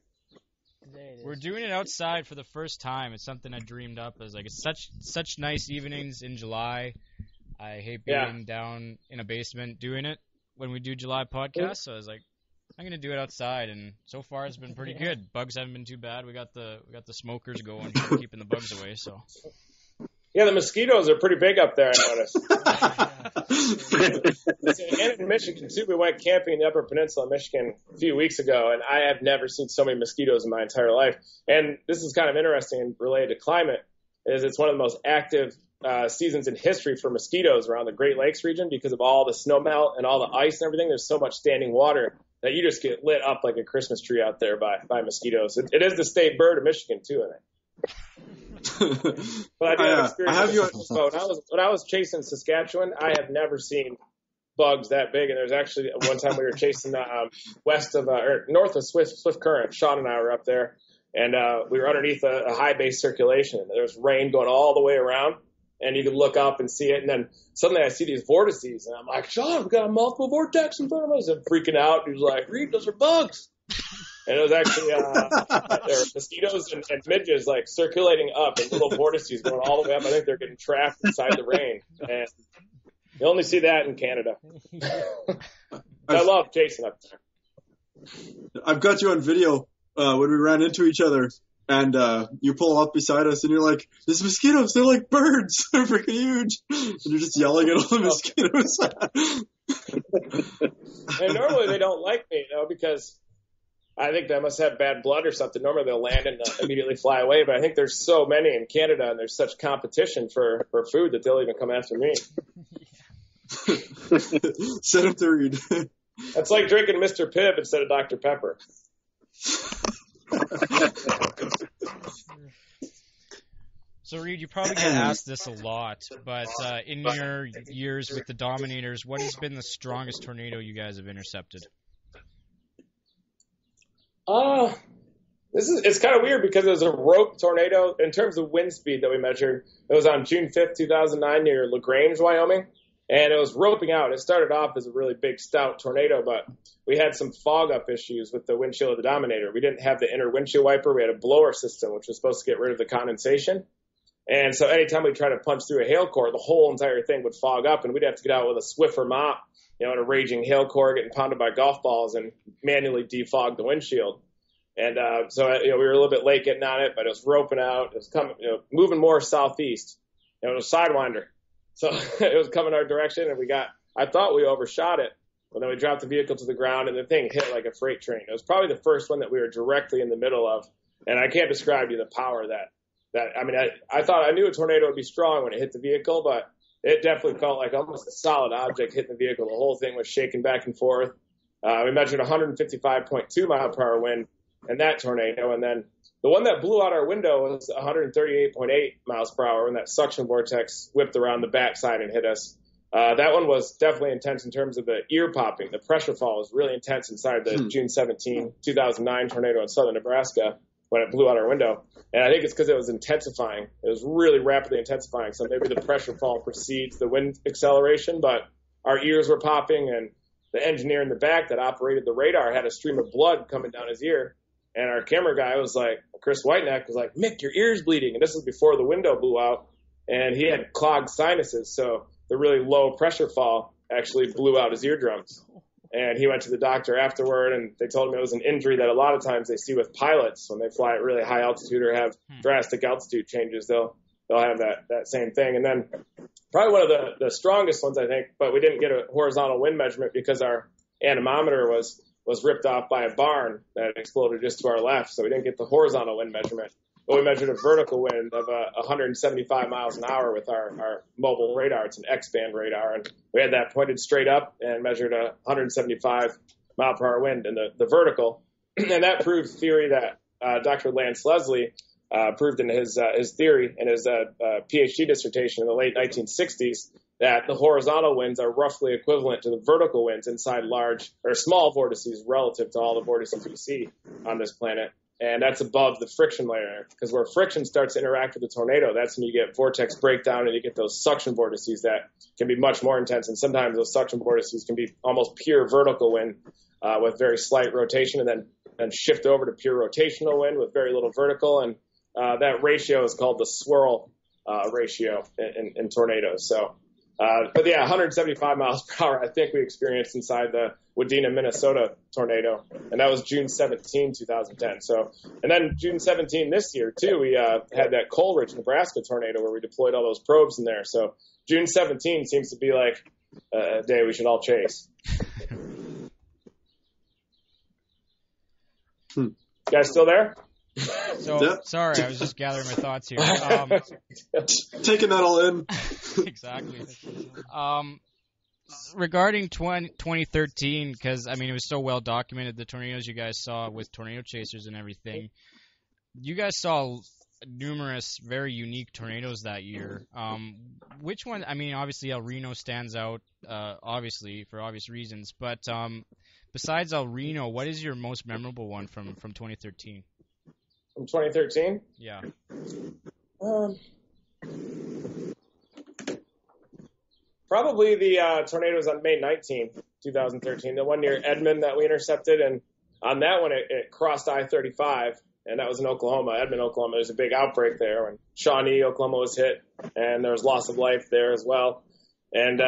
We're doing it outside for the first time. It's something I dreamed up as it's such nice evenings in July. I hate being down in a basement doing it when we do July podcasts. So I was like, I'm gonna do it outside, and so far it's been pretty good. Bugs haven't been too bad. We got the smokers going, keeping the bugs away. So. Yeah, the mosquitoes are pretty big up there, I noticed. And in Michigan, too. We went camping in the Upper Peninsula of Michigan a few weeks ago, and I have never seen so many mosquitoes in my entire life. And this is kind of interesting and related to climate, is it's one of the most active seasons in history for mosquitoes around the Great Lakes region because of all the snow melt and all the ice and everything. There's so much standing water that you just get lit up like a Christmas tree out there by mosquitoes. It is the state bird of Michigan, too, I think. But I do have experience. When I was chasing Saskatchewan, I have never seen bugs that big. And there's actually one time we were chasing north of Swift Current. Sean and I were up there, and we were underneath a high base circulation. There was rain going all the way around, and you could look up and see it. And then suddenly I see these vortices, and I'm like, Sean, we got a multiple vortex in front of us. I'm freaking out. He was like, Reed, those are bugs. And it was actually there were mosquitoes and midges like circulating up and little vortices going all the way up. I think they're getting trapped inside the rain. And you only see that in Canada. I love chasing up there. I've got you on video when we ran into each other, and you pull up beside us, and you're like, "These mosquitoes, they're like birds. They're freaking huge." And you're just yelling at all the mosquitoes. And normally they don't like me, because I think they must have bad blood or something. Normally they'll land and immediately fly away, but I think there's so many in Canada and there's such competition for food that they'll even come after me. Send them to Reed. That's like drinking Mr. Pibb instead of Dr. Pepper. So, Reed, you probably get asked this a lot, but in your years with the Dominators, what has been the strongest tornado you guys have intercepted? It's kind of weird because it was a rope tornado in terms of wind speed that we measured. It was on June 5th, 2009 near LaGrange, Wyoming, and it was roping out. It started off as a really big, stout tornado, but we had some fog up issues with the windshield of the Dominator. We didn't have the inner windshield wiper. We had a blower system, which was supposed to get rid of the condensation. And so anytime we tried to punch through a hail core, the whole entire thing would fog up, and we'd have to get out with a Swiffer mop, in a raging hail core, getting pounded by golf balls and manually defog the windshield. And so we were a little bit late getting on it, but it was roping out. It was coming, moving more southeast. It was a sidewinder. So it was coming our direction, and I thought we overshot it, but then we dropped the vehicle to the ground, and the thing hit like a freight train. It was probably the first one that we were directly in the middle of, and I can't describe to you the power I knew a tornado would be strong when it hit the vehicle, but it definitely felt like almost a solid object hitting the vehicle. The whole thing was shaking back and forth. We measured 155.2 mile per hour wind in that tornado, and then the one that blew out our window was 138.8 miles per hour when that suction vortex whipped around the backside and hit us. That one was definitely intense in terms of the ear popping. The pressure fall was really intense inside the June 17, 2009 tornado in southern Nebraska when it blew out our window. And I think it's because it was intensifying. It was really rapidly intensifying. So maybe the pressure fall precedes the wind acceleration, but our ears were popping, and the engineer in the back that operated the radar had a stream of blood coming down his ear. And our camera guy was like, Chris Whiteneck was like, Mick, your ear's bleeding. And this was before the window blew out. And he had clogged sinuses. So the really low pressure fall actually blew out his eardrums. And he went to the doctor afterward, and they told him it was an injury that a lot of times they see with pilots when they fly at really high altitude or have drastic altitude changes. They'll have that same thing. And then probably one of the strongest ones, I think, but we didn't get a horizontal wind measurement because our anemometer was ripped off by a barn that exploded just to our left, so we didn't get the horizontal wind measurement. But we measured a vertical wind of 175 miles an hour with our mobile radar. It's an X-band radar, and we had that pointed straight up and measured a 175 mile per hour wind in the vertical. And that proved theory that Dr. Lance Leslie proved in his theory in his PhD dissertation in the late 1960s that the horizontal winds are roughly equivalent to the vertical winds inside large or small vortices relative to all the vortices we see on this planet. And that's above the friction layer, because where friction starts to interact with the tornado, that's when you get vortex breakdown and you get those suction vortices that can be much more intense. And sometimes those suction vortices can be almost pure vertical wind with very slight rotation, and then shift over to pure rotational wind with very little vertical. And that ratio is called the swirl ratio in tornadoes. So, but yeah, 175 miles per hour, I think we experienced inside the Wadena, Minnesota tornado, and that was June 17, 2010. So, and then June 17 this year too, we had that Coleridge, Nebraska tornado where we deployed all those probes in there. So June 17 seems to be like a day we should all chase. You guys still there? So, Yeah. sorry, I was just gathering my thoughts here. Taking that all in. Exactly. Regarding 2013, because, I mean, it was so well documented, the tornadoes you guys saw with tornado chasers and everything, you guys saw numerous very unique tornadoes that year. Which one, I mean, obviously El Reno stands out, obviously, for obvious reasons, but besides El Reno, what is your most memorable one from 2013? From 2013? Yeah. Probably the tornadoes on May 19th, 2013, the one near Edmond that we intercepted. And on that one, it crossed I-35, and that was in Oklahoma, Edmond, Oklahoma. There's a big outbreak there when Shawnee, Oklahoma was hit, and there was loss of life there as well. And,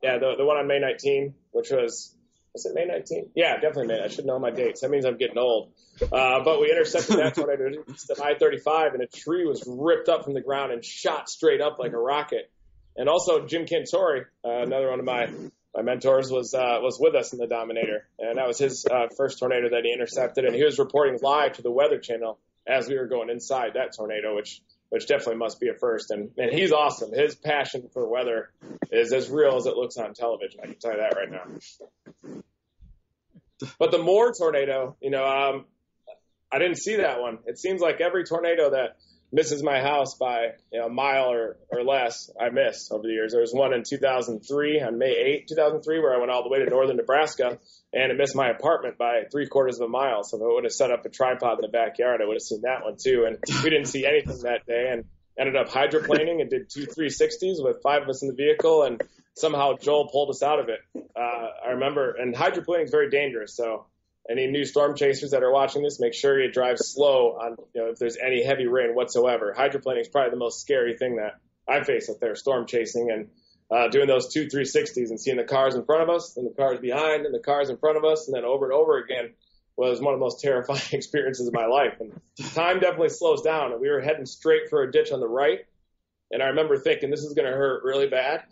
yeah, the one on May 19, which was it May 19? Yeah, definitely May. I should know my dates. That means I'm getting old. But we intercepted that tornado east of I-35, and a tree was ripped up from the ground and shot straight up like a rocket. And also Jim Cantori, another one of my mentors, was with us in the Dominator, and that was his first tornado that he intercepted, and he was reporting live to the Weather Channel as we were going inside that tornado, which definitely must be a first. And he's awesome. His passion for weather is as real as it looks on television. I can tell you that right now. But the Moore tornado, I didn't see that one. It seems like every tornado that misses my house by a mile or less, I miss over the years. There was one in 2003, on May 8, 2003, where I went all the way to northern Nebraska, and it missed my apartment by 3/4 of a mile. So if I would have set up a tripod in the backyard, I would have seen that one too. And we didn't see anything that day, and ended up hydroplaning and did 2 360s with 5 of us in the vehicle, and somehow Joel pulled us out of it. I remember, and hydroplaning is very dangerous, so any new storm chasers that are watching this, make sure you drive slow on, if there's any heavy rain whatsoever. Hydroplaning is probably the most scary thing that I face up there, storm chasing, and doing those 2 360s and seeing the cars in front of us and the cars behind and the cars in front of us, and then over and over again was one of the most terrifying experiences of my life. And time definitely slows down, and we were heading straight for a ditch on the right. And I remember thinking, this is going to hurt really bad.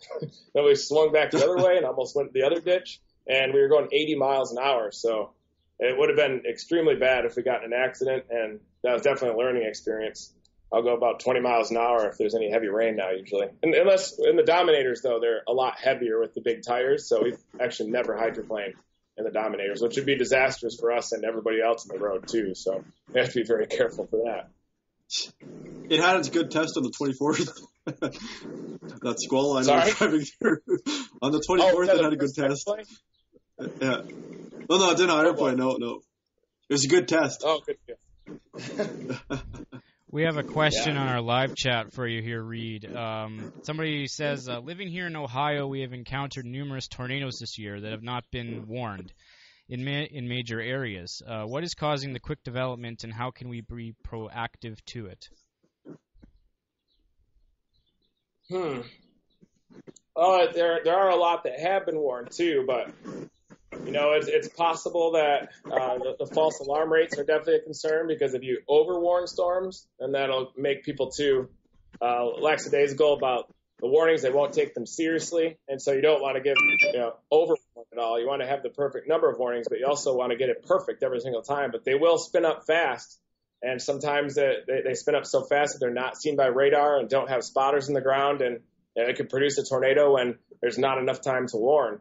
Then we swung back the other way and almost went to the other ditch, and we were going 80 miles an hour. So it would have been extremely bad if we got in an accident, and that was definitely a learning experience. I'll go about 20 miles an hour if there's any heavy rain now usually. And unless in the Dominators, though, they're a lot heavier with the big tires, so we've actually never hydroplaned in the Dominators, which would be disastrous for us and everybody else on the road too. So we have to be very careful for that. It had its good test on the 24th. That squall line was driving through. On the 24th, it had a good test. Yeah. No, it didn't hydroplane. No. It was a good test. Oh, good. We have a question on our live chat for you here, Reed. Somebody says, living here in Ohio, we have encountered numerous tornadoes this year that have not been warned in major areas. What is causing the quick development, and how can we be proactive to it? There are a lot that have been warned too, but It's possible that the false alarm rates are definitely a concern, because if you overwarn storms, then that'll make people too lackadaisical about the warnings. They won't take them seriously, and so you don't want to give overwarn at all. You want to have the perfect number of warnings, but you also want to get it perfect every single time. But they will spin up fast, and sometimes they spin up so fast that they're not seen by radar and don't have spotters in the ground, and it could produce a tornado when there's not enough time to warn.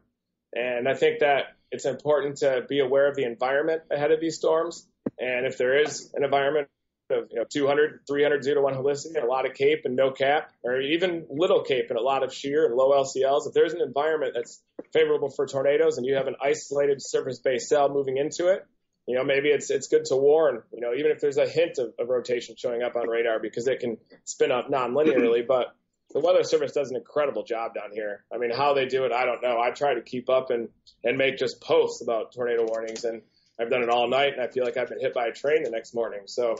And I think that it's important to be aware of the environment ahead of these storms. And if there is an environment of 200, 300 0 to 1 helicity and a lot of CAPE and no cap, or even little CAPE and a lot of shear and low LCLs, if there's an environment that's favorable for tornadoes and you have an isolated surface-based cell moving into it, maybe it's good to warn, even if there's a hint of rotation showing up on radar, because it can spin up non-linearly. But the Weather Service does an incredible job down here. I mean, how they do it, I don't know. I try to keep up and make just posts about tornado warnings, and I've done it all night, and I feel like I've been hit by a train the next morning. So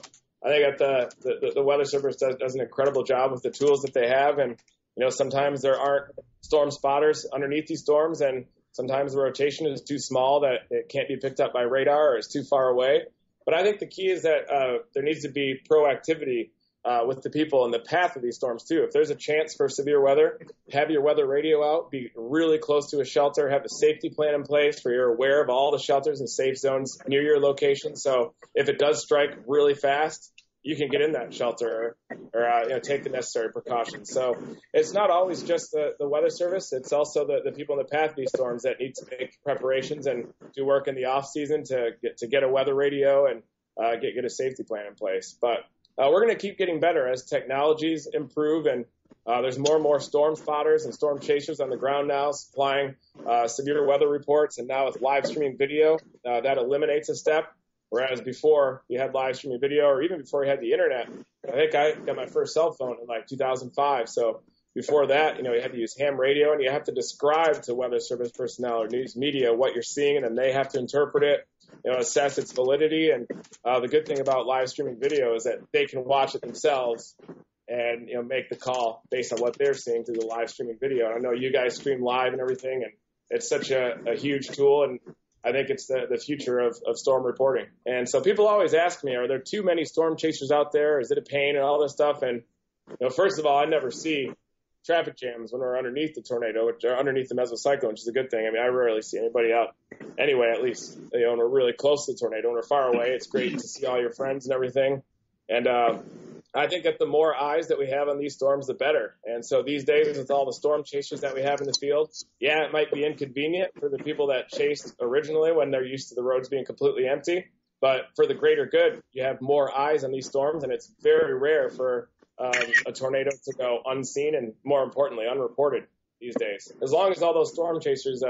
I think that the Weather Service does an incredible job with the tools that they have. And, sometimes there aren't storm spotters underneath these storms, and sometimes the rotation is too small that it can't be picked up by radar, or it's too far away. But I think the key is that there needs to be proactivity with the people in the path of these storms too. If there's a chance for severe weather, have your weather radio out, be really close to a shelter, have a safety plan in place where you're aware of all the shelters and safe zones near your location. So if it does strike really fast, you can get in that shelter or take the necessary precautions. So it's not always just the Weather Service. It's also the people in the path of these storms that need to make preparations and do work in the off season to get a weather radio and get a safety plan in place. But we're going to keep getting better as technologies improve, and there's more and more storm spotters and storm chasers on the ground now supplying severe weather reports. And now with live streaming video, that eliminates a step. Whereas before you had live streaming video, or even before you had the internet, I think I got my first cell phone in like 2005. So before that, you had to use ham radio, and you have to describe to Weather Service personnel or news media what you're seeing, and then they have to interpret it, assess its validity. And the good thing about live streaming video is that they can watch it themselves and make the call based on what they're seeing through the live streaming video. And I know you guys stream live and everything, and it's such a huge tool, and I think it's the future of storm reporting. And so people always ask me, are there too many storm chasers out there? Is it a pain and all this stuff? And first of all, I never see traffic jams when we're underneath the tornado, which are underneath the mesocyclone, which is a good thing. I mean, I rarely see anybody out anyway, at least, when we're really close to the tornado. When we're far away, it's great to see all your friends and everything. And I think that the more eyes that we have on these storms, the better. And so these days, with all the storm chasers that we have in the field, yeah, it might be inconvenient for the people that chased originally when they're used to the roads being completely empty. But for the greater good, you have more eyes on these storms, and it's very rare for a tornado to go unseen and, more importantly, unreported these days. As long as all those storm chasers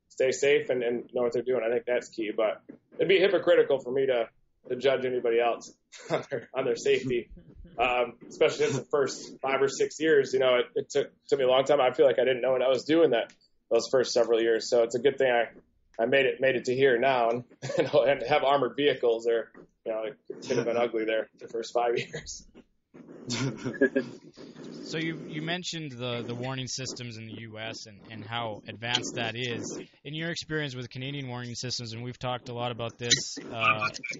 stay safe and know what they're doing, I think that's key. But it'd be hypocritical for me to judge anybody else on their safety, especially in the first 5 or 6 years. It took me a long time. I feel like I didn't know what I was doing those first several years. So it's a good thing I made it to here now and have armored vehicles, or it could have been ugly there the first 5 years. So you mentioned the warning systems in the U.S. and how advanced that is. In your experience with Canadian warning systems, and we've talked a lot about this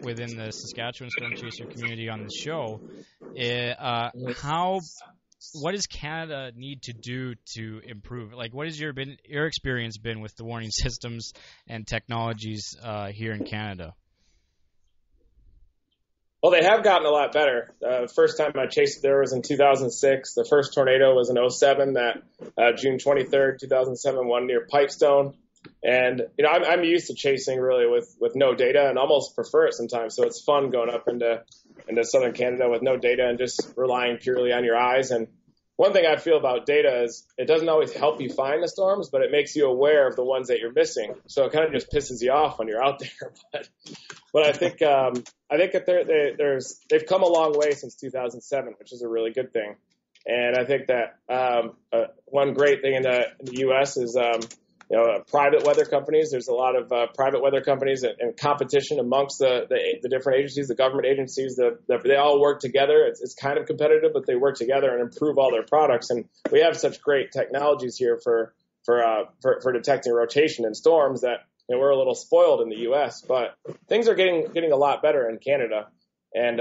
within the Saskatchewan Storm Chaser community on the show, what does Canada need to do to improve? Like, what has your experience been with the warning systems and technologies here in Canada? Well, they have gotten a lot better. The first time I chased there was in 2006. The first tornado was in 2007, that June 23rd, 2007, one near Pipestone. And, I'm used to chasing really with no data, and almost prefer it sometimes. So it's fun going up into southern Canada with no data and just relying purely on your eyes. And one thing I feel about data is it doesn't always help you find the storms, but it makes you aware of the ones that you're missing. So it kind of just pisses you off when you're out there. But I think that they've come a long way since 2007, which is a really good thing. And I think that one great thing in the U.S. is private weather companies. There's a lot of private weather companies and competition amongst the different agencies, the government agencies. They all work together. It's kind of competitive, but they work together and improve all their products. And we have such great technologies here for detecting rotation in storms that we're a little spoiled in the U.S., but things are getting a lot better in Canada. And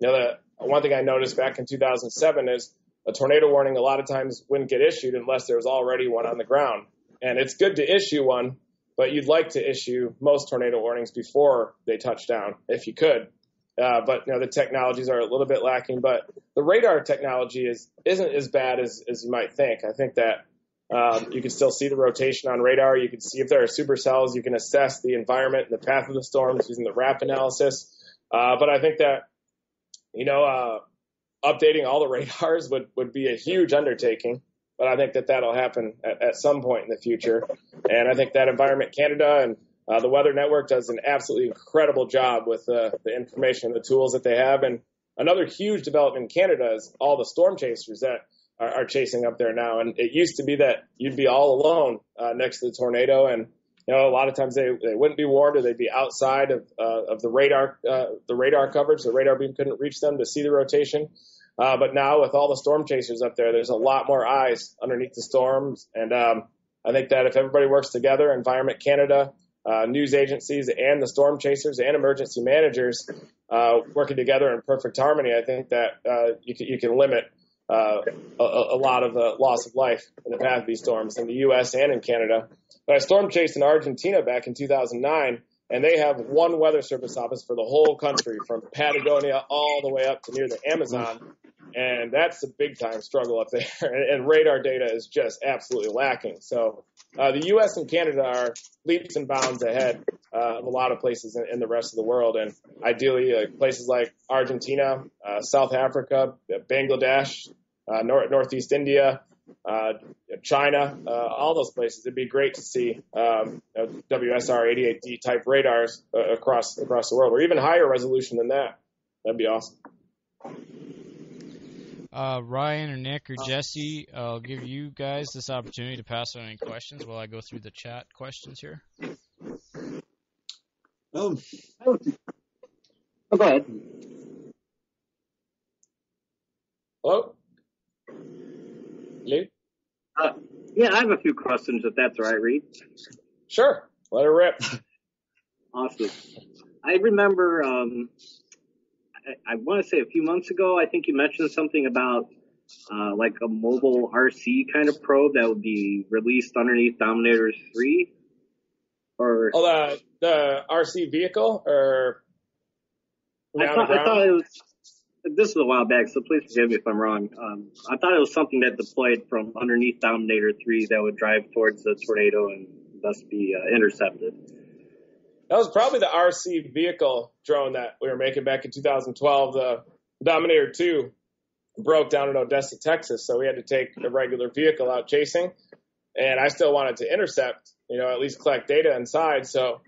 the one thing I noticed back in 2007 is a tornado warning a lot of times wouldn't get issued unless there was already one on the ground. And it's good to issue one, but you'd like to issue most tornado warnings before they touch down, if you could. But the technologies are a little bit lacking. But the radar technology isn't as bad as you might think. I think that you can still see the rotation on radar. You can see if there are supercells. You can assess the environment and the path of the storms using the RAP analysis. But I think that updating all the radars would be a huge undertaking. But I think that'll happen at some point in the future. And I think that Environment Canada and the Weather Network does an absolutely incredible job with the information and the tools that they have. And another huge development in Canada is all the storm chasers that are chasing up there now. And it used to be that you'd be all alone next to the tornado. And, a lot of times they wouldn't be warned, or they'd be outside of the radar coverage. The radar beam couldn't reach them to see the rotation. But now with all the storm chasers up there, there's a lot more eyes underneath the storms. And I think that if everybody works together, Environment Canada, news agencies, and the storm chasers and emergency managers working together in perfect harmony, I think that you can limit a lot of the loss of life in the path of these storms in the U.S. and in Canada. But I storm chased in Argentina back in 2009, and they have one weather service office for the whole country, from Patagonia all the way up to near the Amazon. And that's a big-time struggle up there. And radar data is just absolutely lacking. So the U.S. and Canada are leaps and bounds ahead of a lot of places in the rest of the world. And ideally, places like Argentina, South Africa, Bangladesh, Northeast India, China, all those places. It'd be great to see WSR 88D type radars across the world, or even higher resolution than that. That'd be awesome. Ryan or Nick or Jesse, I'll give you guys this opportunity to pass on any questions while I go through the chat questions here. Go ahead. Hello? Lou? Yeah, I have a few questions, if that's all right, Reed. Sure. Let her rip. Awesome. I remember, I want to say a few months ago, I think you mentioned something about like a mobile RC kind of probe that would be released underneath Dominator 3. Or the RC vehicle, or I thought it was. This was a while back, so please forgive me if I'm wrong. I thought it was something that deployed from underneath Dominator 3 that would drive towards the tornado and thus be intercepted. That was probably the RC vehicle drone that we were making back in 2012. The Dominator 2 broke down in Odessa, Texas, so we had to take a regular vehicle out chasing. And I still wanted to intercept, at least collect data inside. So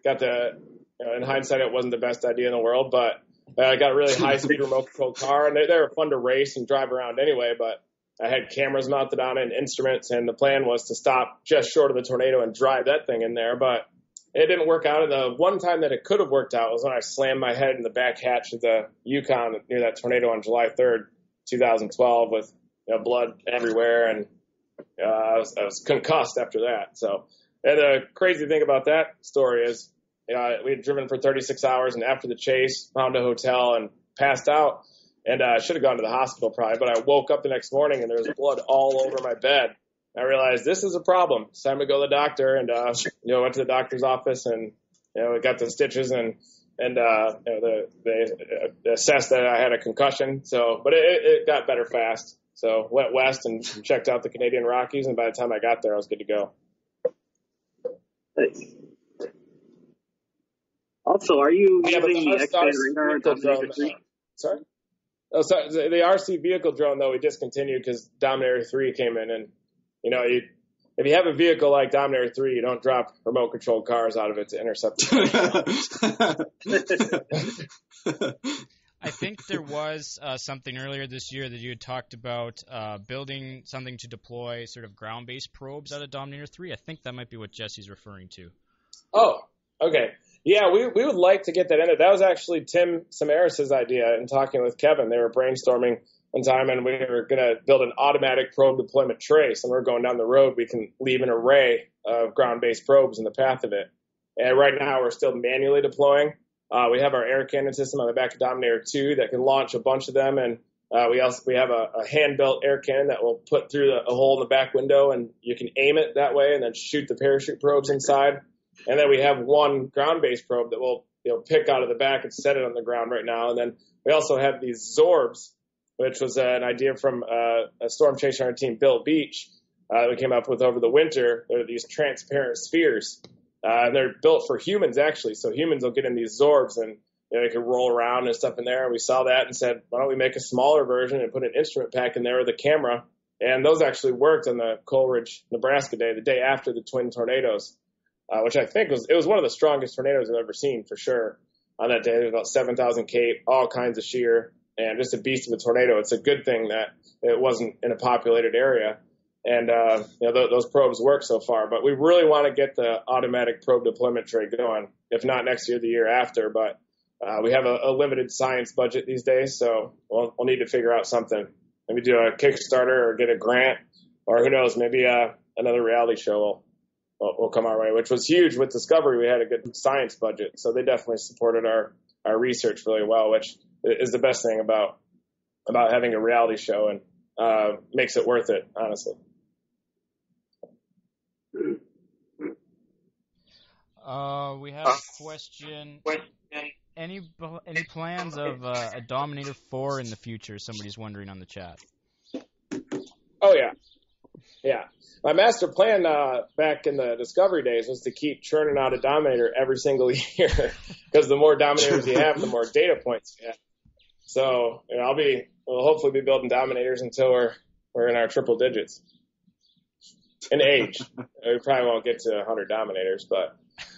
got in hindsight, it wasn't the best idea in the world, but I got a really high-speed remote-controlled car, and they were fun to race and drive around anyway, but I had cameras mounted on it and instruments, and the plan was to stop just short of the tornado and drive that thing in there, but it didn't work out. And the one time that it could have worked out was when I slammed my head in the back hatch of the Yukon near that tornado on July 3rd, 2012, with blood everywhere, and I was concussed after that. So, and the crazy thing about that story is, we had driven for 36 hours, and after the chase, found a hotel and passed out. And I should have gone to the hospital probably, but I woke up the next morning and there was blood all over my bed. I realized this is a problem. It's time to go to the doctor, and went to the doctor's office, and we got the stitches, and they assessed that I had a concussion. So, but it got better fast. So went west and checked out the Canadian Rockies, and by the time I got there, I was good to go. Nice. Also, are you using the X-band radar on Dominator 3? Sorry? Oh, sorry. The RC vehicle drone, though, we discontinued because Dominator 3 came in. And, if you have a vehicle like Dominator 3, you don't drop remote-controlled cars out of it to intercept the I think there was something earlier this year that you had talked about building something to deploy sort of ground-based probes out of Dominator 3. I think that might be what Jesse's referring to. Oh, okay. Yeah, we would like to get that in there. That was actually Tim Samaras' idea in talking with Kevin. They were brainstorming one time, and we were going to build an automatic probe deployment trace. And we're going down the road, we can leave an array of ground-based probes in the path of it. And right now we're still manually deploying. We have our air cannon system on the back of Dominator 2 that can launch a bunch of them, and we have a hand-built air cannon that will put through a hole in the back window, and you can aim it that way and then shoot the parachute probes inside. And then we have one ground-based probe that will pick out of the back and set it on the ground right now. And then we also have these Zorbs, which was an idea from a storm chaser on our team, Bill Beach, that we came up with over the winter. They're these transparent spheres. And they're built for humans, actually. So humans will get in these Zorbs and they can roll around and stuff in there. And we saw that and said, why don't we make a smaller version and put an instrument pack in there with a camera? And those actually worked on the Coleridge, Nebraska day, the day after the twin tornadoes, which I think was one of the strongest tornadoes I've ever seen for sure. On that day, there was about 7,000 cape, all kinds of shear, and just a beast of a tornado. It's a good thing that it wasn't in a populated area. And, those probes work so far. But we really want to get the automatic probe deployment tray going, if not next year, the year after. But we have a limited science budget these days, so we'll need to figure out something. Maybe do a Kickstarter or get a grant, or who knows, maybe another reality show will come our way, which was huge with Discovery. We had a good science budget, so they definitely supported our research really well, which is the best thing about having a reality show, and makes it worth it, honestly. We have a question. Any plans of a Dominator 4 in the future? Somebody's wondering on the chat. Oh, yeah. My master plan back in the Discovery days was to keep churning out a Dominator every single year, because the more Dominators you have, the more data points you have. So we'll hopefully be building Dominators until we're in our triple digits in age. We probably won't get to 100 Dominators,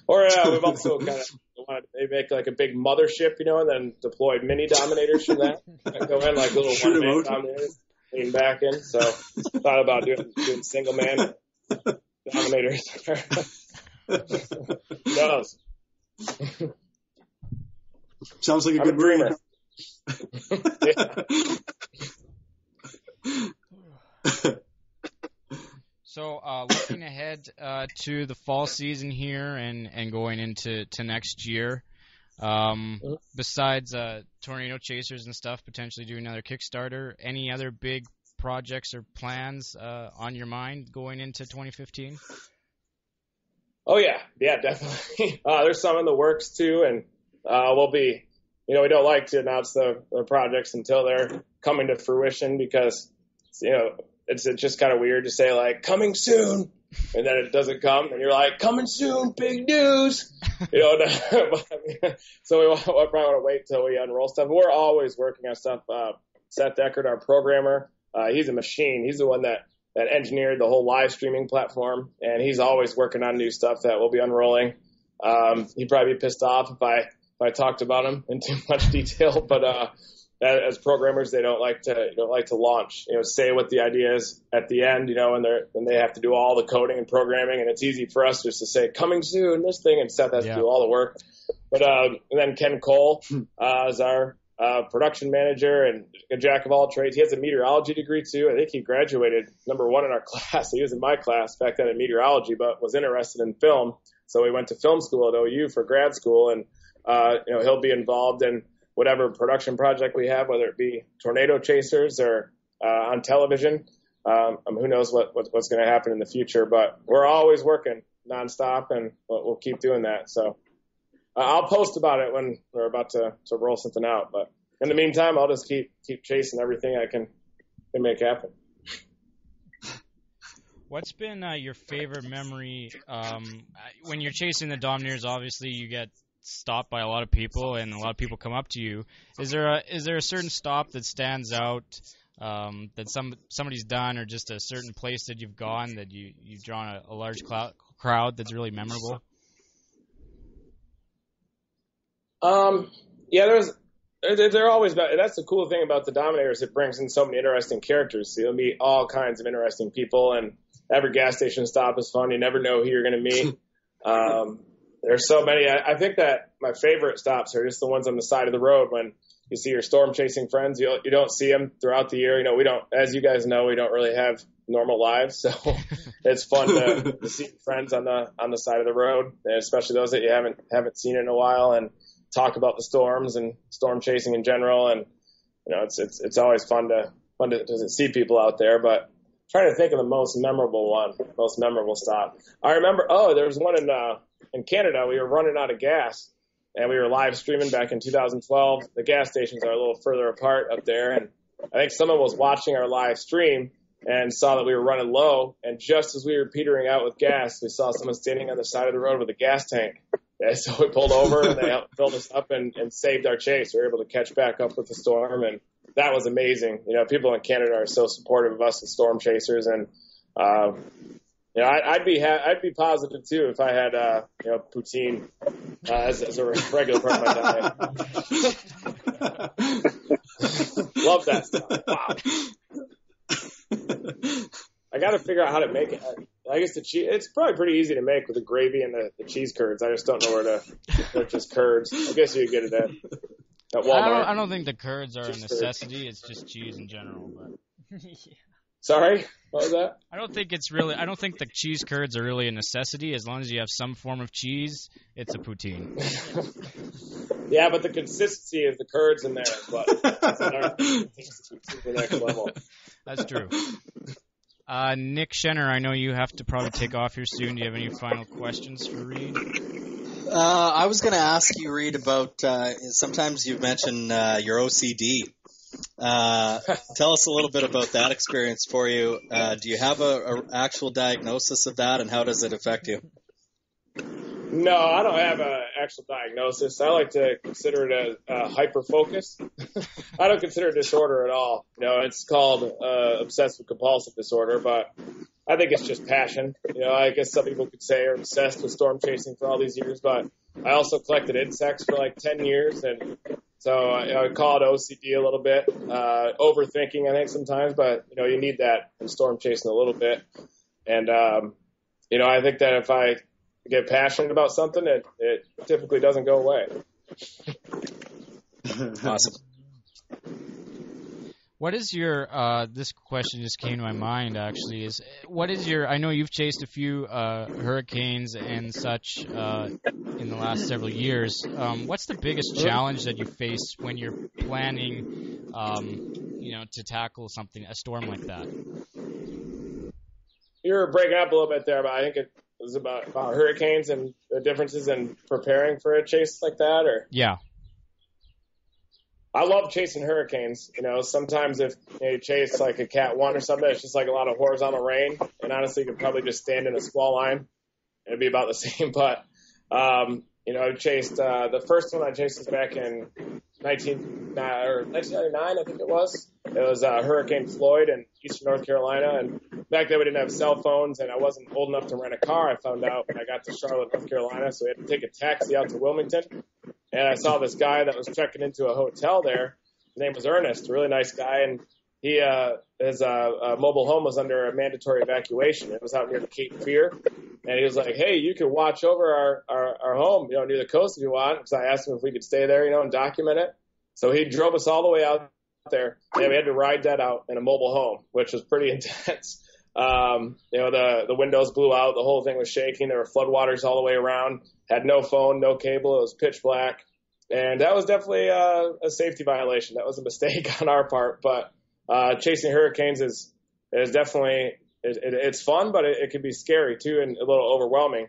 or we've also kind of wanted to make like a big mothership, and then deploy mini Dominators from that. Go in like little one-man Dominators, lean back in. So thought about doing single man Dominators. Who knows? Sounds like a I'm good a dreamer. So looking ahead to the fall season here and going into next year, besides Tornado Chasers and stuff, potentially doing another Kickstarter, any other big projects or plans on your mind going into 2015? Oh, yeah, definitely. There's some in the works, too, and we'll be, we don't like to announce the projects until they're coming to fruition, because, it's just kind of weird to say, like, coming soon, and then it doesn't come, and you're like, coming soon, big news. So we'll probably want to wait till we unroll stuff. We're always working on stuff. Seth Eckert, our programmer, he's a machine. He's the one that engineered the whole live streaming platform, and he's always working on new stuff that we'll be unrolling. He'd probably be pissed off if I talked about him in too much detail, but as programmers, they don't like to launch. Say what the idea is at the end. When they have to do all the coding and programming, and it's easy for us just to say coming soon, this thing, and Seth has to do all the work. But and then Ken Cole is our production manager and a jack of all trades. He has a meteorology degree too. I think he graduated #1 in our class. He was in my class back then in meteorology, but was interested in film. So we went to film school at OU for grad school, and he'll be involved in whatever production project we have, whether it be Tornado Chasers or on television. Who knows what's going to happen in the future, but we're always working nonstop, and we'll keep doing that. So I'll post about it when we're about to roll something out. But in the meantime, I'll just keep chasing everything I can make happen. What's been your favorite memory when you're chasing the Dominators? Obviously, you get stopped by a lot of people, and a lot of people come up to you. Is there a certain stop that stands out that somebody's done, or just a certain place that you've gone that you've drawn a large crowd that's really memorable? They're always about. That's the cool thing about the Dominators. It brings in so many interesting characters. So you'll meet all kinds of interesting people, and every gas station stop is fun. You never know who you're going to meet. There's so many. I think that my favorite stops are just the ones on the side of the road when you see your storm chasing friends. You don't see them throughout the year. We don't, as you guys know, we don't really have normal lives. So it's fun to see friends on the side of the road, and especially those that you haven't seen in a while, and talk about the storms and storm chasing in general. And it's always fun to see people out there. But I'm trying to think of the most memorable stop. I remember. There was one in Canada. We were running out of gas, and we were live streaming back in 2012. The gas stations are a little further apart up there, and I think someone was watching our live stream and saw that we were running low. And just as we were petering out with gas, we saw someone standing on the side of the road with a gas tank. And so we pulled over, and they filled us up and saved our chase. We were able to catch back up with the storm, and that was amazing. People in Canada are so supportive of us as storm chasers, and I'd be positive too if I had poutine as a regular part of my diet. Love that stuff. Wow. I got to figure out how to make it. I guess the cheese, it's probably pretty easy to make with the gravy and the cheese curds. I just don't know where to purchase curds. I guess you get it at Walmart. I don't think the curds are a necessity. It's just cheese in general. But Sorry? What was that? I don't think the cheese curds are really a necessity. As long as you have some form of cheese, it's a poutine. Yeah, but the consistency of the curds in there is what takes it to the next level. That's true. Nick Schenher, I know you have to probably take off here soon. Do you have any final questions for Reed? I was going to ask you, Reed, about sometimes you've mentioned your OCD. Tell us a little bit about that experience for you. Do you have a actual diagnosis of that, and how does it affect you? No, I don't have an actual diagnosis. I like to consider it a hyperfocus. I don't consider it a disorder at all. It's called obsessive compulsive disorder, but I think it's just passion. I guess some people could say are obsessed with storm chasing for all these years, but I also collected insects for like 10 years, and so I would call it OCD a little bit. Overthinking, I think, sometimes, but you need that in storm chasing a little bit. And I think that if I get passionate about something, it typically doesn't go away. Awesome. What is your, this question just came to my mind actually, I know you've chased a few hurricanes and such in the last several years. What's the biggest challenge that you face when you're planning, to tackle a storm like that? You're breaking up a little bit there, but I think it was about hurricanes and the differences in preparing for a chase like that, or? Yeah. I love chasing hurricanes. Sometimes if you chase like a Cat 1 or something, it's just like a lot of horizontal rain. And honestly, you could probably just stand in a squall line and it'd be about the same. But, I chased, the first one I chased was back in 1999, I think it was. It was Hurricane Floyd in eastern North Carolina. And back then we didn't have cell phones, and I wasn't old enough to rent a car, I found out when I got to Charlotte, North Carolina. So we had to take a taxi out to Wilmington. And I saw this guy that was checking into a hotel there. His name was Ernest, a really nice guy. And his mobile home was under a mandatory evacuation. It was out near the Cape Fear. And he was like, hey, you can watch over our home, near the coast if you want. So I asked him if we could stay there, and document it. So he drove us all the way out there. And we had to ride that out in a mobile home, which was pretty intense. The windows blew out. The whole thing was shaking. There were floodwaters all the way around. Had no phone, no cable. It was pitch black. And that was definitely a safety violation. That was a mistake on our part. But chasing hurricanes is definitely it's fun, but it can be scary too, and a little overwhelming.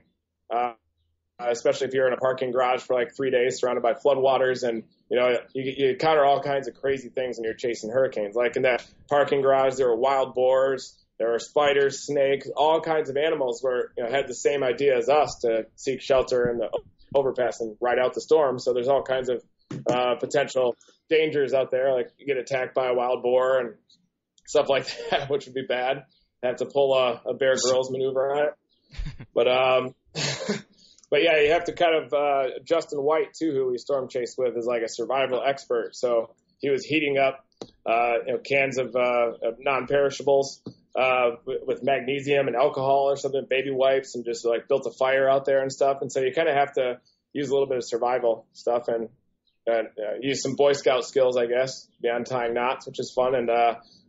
Especially if you're in a parking garage for like 3 days surrounded by floodwaters, and you encounter all kinds of crazy things when you're chasing hurricanes. Like in that parking garage, there were wild boars, there were spiders, snakes, all kinds of animals were had the same idea as us to seek shelter in the overpass and ride out the storm. So there's all kinds of potential dangers out there, like you get attacked by a wild boar and stuff like that, which would be bad. Have to pull a Bear Grylls maneuver on it. But yeah, you have to kind of Justin White too, who we storm chased with, is like a survival expert. So he was heating up cans of non-perishables with magnesium and alcohol or something, baby wipes, and just like built a fire out there and stuff. And so you kind of have to use a little bit of survival stuff and use some Boy Scout skills, I guess, beyond tying knots, which is fun. And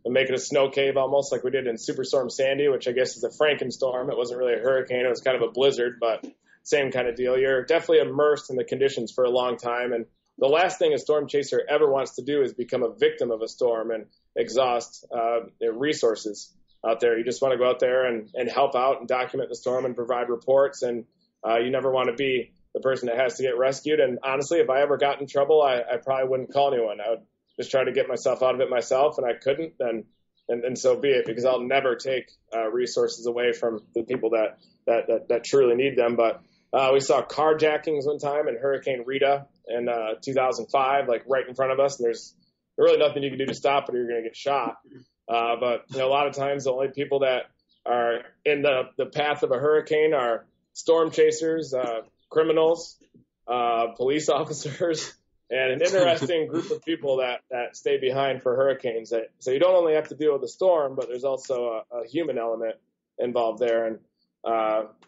make it a snow cave almost like we did in Superstorm Sandy, which I guess is a Frankenstorm. It wasn't really a hurricane. It was kind of a blizzard, but same kind of deal. You're definitely immersed in the conditions for a long time. And the last thing a storm chaser ever wants to do is become a victim of a storm and exhaust their resources out there. You just want to go out there and help out and document the storm and provide reports. And you never want to be the person that has to get rescued. And honestly, if I ever got in trouble, I probably wouldn't call anyone. I would just try to get myself out of it myself, and I couldn't, and so be it, because I'll never take resources away from the people that truly need them. But we saw carjackings one time in Hurricane Rita in 2005, like right in front of us, and there's really nothing you can do to stop it or you're going to get shot. But a lot of times the only people that are in the path of a hurricane are storm chasers, criminals, police officers, and an interesting group of people that stay behind for hurricanes. So you don't only have to deal with the storm, but there's also a human element involved there. And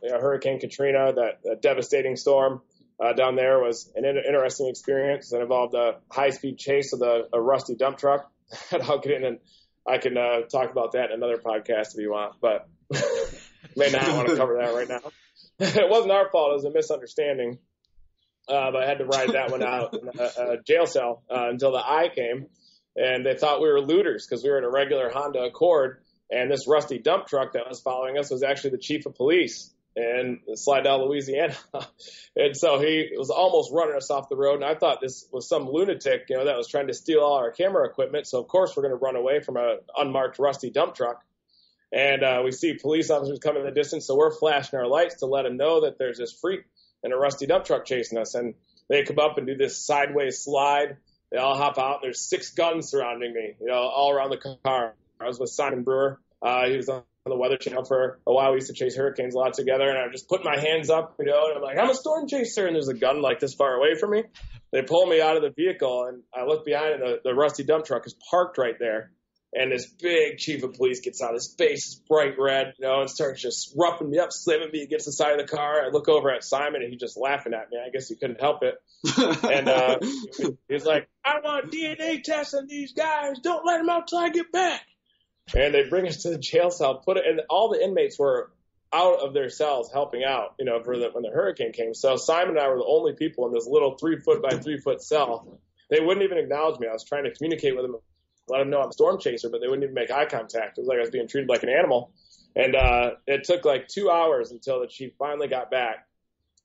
Hurricane Katrina, that devastating storm down there, was an interesting experience. It involved a high-speed chase of a rusty dump truck. And I'll get in and I can talk about that in another podcast if you want, but may not want to cover that right now. It wasn't our fault. It was a misunderstanding. But I had to ride that one out in a jail cell until the I came, and they thought we were looters because we were in a regular Honda Accord, and this rusty dump truck that was following us was actually the chief of police in Slidell, Louisiana. And so he was almost running us off the road, and I thought this was some lunatic, that was trying to steal all our camera equipment. So of course we're going to run away from an unmarked rusty dump truck. And we see police officers coming in the distance, so we're flashing our lights to let them know that there's this freak in a rusty dump truck chasing us. And they come up and do this sideways slide. They all hop out, and there's 6 guns surrounding me, all around the car. I was with Simon Brewer. He was on the Weather Channel for a while. We used to chase hurricanes a lot together, and I'm just putting my hands up, and I'm like, I'm a storm chaser, and there's a gun like this far away from me. They pull me out of the vehicle, and I look behind, and the rusty dump truck is parked right there. And this big chief of police gets out. His face is bright red, and starts just roughing me up, slamming me against the side of the car. I look over at Simon, and he's just laughing at me. I guess he couldn't help it. And he's like, I want DNA tests on these guys. Don't let them out till I get back. And they bring us to the jail cell, and all the inmates were out of their cells helping out, when the hurricane came. So Simon and I were the only people in this little 3-foot by 3-foot cell. They wouldn't even acknowledge me. I was trying to communicate with them, let them know I'm a storm chaser, but they wouldn't even make eye contact. It was like I was being treated like an animal. And it took like 2 hours until the chief finally got back.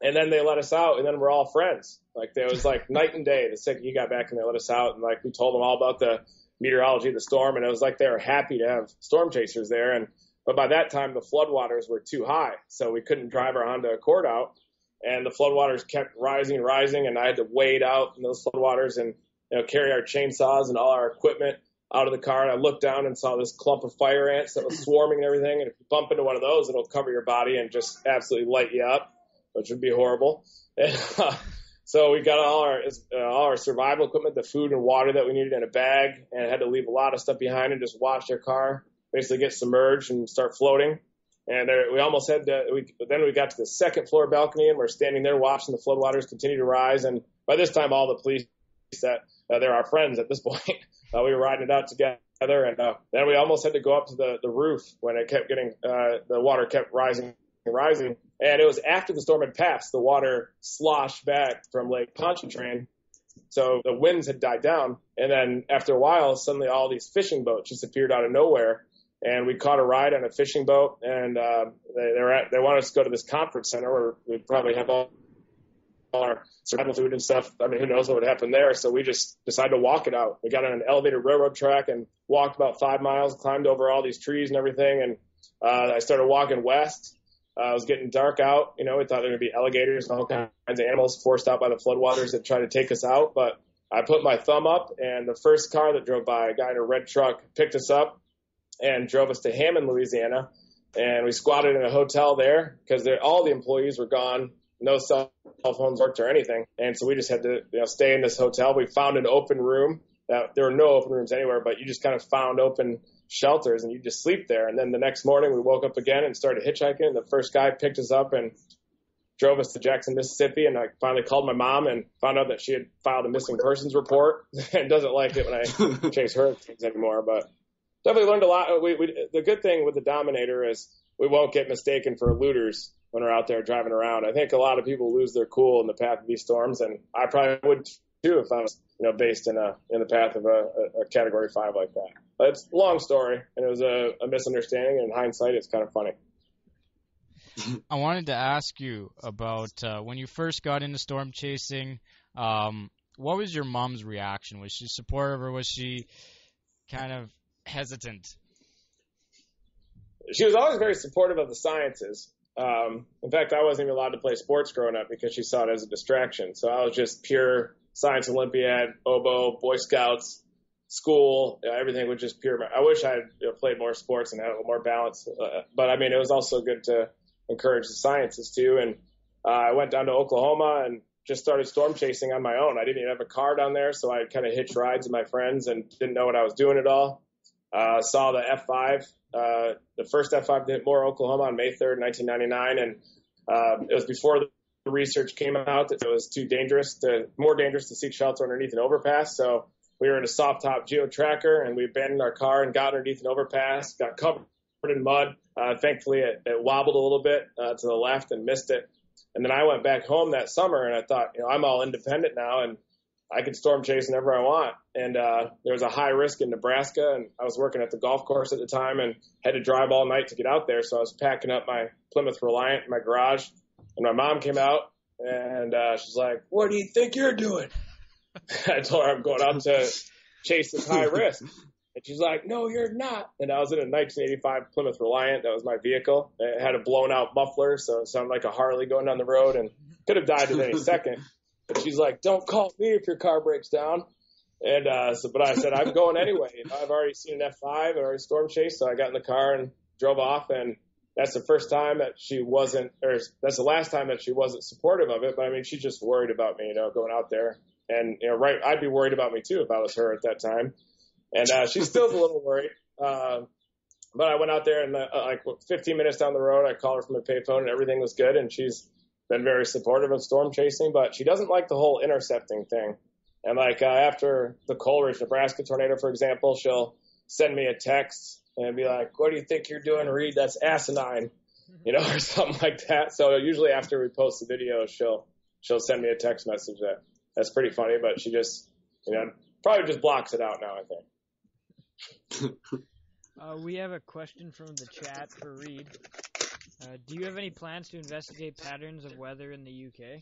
And then they let us out, and then we're all friends. Like, there was like night and day the second he got back, and they let us out. And like, we told them all about the meteorology of the storm, and it was like they were happy to have storm chasers there. But by that time, the floodwaters were too high, so we couldn't drive our Honda Accord out. And the floodwaters kept rising, and I had to wade out in those floodwaters and carry our chainsaws and all our equipment out of the car. And I looked down and saw this clump of fire ants that was swarming and everything. And if you bump into one of those, it'll cover your body and just absolutely light you up, which would be horrible. And, so we got all our survival equipment, the food and water that we needed in a bag, and had to leave a lot of stuff behind and just watch our car basically get submerged and start floating. And we almost had then we got to the 2nd floor balcony, and we're standing there watching the floodwaters continue to rise. And by this time, all the police that they're our friends at this point. We were riding it out together, and then we almost had to go up to the roof when it kept getting the water kept rising and rising. And it was after the storm had passed, the water sloshed back from Lake Pontchartrain, so the winds had died down. And then after a while, suddenly all these fishing boats just appeared out of nowhere, and we caught a ride on a fishing boat. And they wanted us to go to this conference center where we'd probably have all our survival food and stuff. I mean, who knows what would happen there. So we just decided to walk it out. We got on an elevated railroad track and walked about 5 miles, climbed over all these trees and everything. And I started walking west. It was getting dark out. We thought there would be alligators and all kinds of animals forced out by the floodwaters that tried to take us out. But I put my thumb up, and the first car that drove by, a guy in a red truck, picked us up and drove us to Hammond, Louisiana. And we squatted in a hotel there because all the employees were gone. No cell phones worked or anything. And so we just had to stay in this hotel. We found an open room. There were no open rooms anywhere, but you just kind of found open shelters and you just sleep there. And then the next morning we woke up again and started hitchhiking. And the first guy picked us up and drove us to Jackson, Mississippi. And I finally called my mom and found out that she had filed a missing persons report and doesn't like it when I chase hurricanes anymore. But definitely learned a lot. The good thing with the Dominator is we won't get mistaken for looters when we're out there driving around. I think a lot of people lose their cool in the path of these storms, and I probably would too if I was, based in the path of a Category 5 like that. But it's a long story, and it was a misunderstanding, and in hindsight, it's kind of funny. I wanted to ask you about when you first got into storm chasing, what was your mom's reaction? Was she supportive, or was she kind of hesitant? She was always very supportive of the sciences. In fact, I wasn't even allowed to play sports growing up because she saw it as a distraction. So I was just pure science Olympiad, oboe, Boy Scouts, school, everything was just pure. I wish I had played more sports and had a little more balance. But, I mean, it was also good to encourage the sciences, too. And I went down to Oklahoma and just started storm chasing on my own. I didn't even have a car down there, so I kind of hitched rides with my friends and didn't know what I was doing at all. Saw the F5, the first F5 to hit Moore, Oklahoma on May 3rd, 1999. And it was before the research came out that it was more dangerous to seek shelter underneath an overpass. So we were in a soft top geo tracker, and we abandoned our car and got underneath an overpass, got covered in mud. Thankfully, it wobbled a little bit to the left and missed it. And then I went back home that summer, and I thought, I'm all independent now, and I can storm chase whenever I want. And there was a high risk in Nebraska, and I was working at the golf course at the time and had to drive all night to get out there. So I was packing up my Plymouth Reliant in my garage, and my mom came out, and she's like, "What do you think you're doing?" I told her I'm going out to chase this high risk. And she's like, "No, you're not." And I was in a 1985 Plymouth Reliant. That was my vehicle. It had a blown out muffler, so it sounded like a Harley going down the road and could have died at any second. But she's like, "Don't call me if your car breaks down." And but I said, "I'm going anyway." I've already seen an F5, I've already storm chased, so I got in the car and drove off. And that's the first time that she wasn't, or that's the last time that she wasn't supportive of it. But I mean, she's just worried about me, going out there. And I'd be worried about me too if I was her at that time. And she's still a little worried. But I went out there and 15 minutes down the road, I called her from a payphone and everything was good. And she's been very supportive of storm chasing, but she doesn't like the whole intercepting thing. And after the Coleridge, Nebraska tornado, for example, she'll send me a text and be like, "What do you think you're doing, Reed? That's asinine," or something like that. So usually after we post the video, she'll send me a text message that's pretty funny, but she just, probably just blocks it out now, I think. We have a question from the chat for Reed. Do you have any plans to investigate patterns of weather in the UK?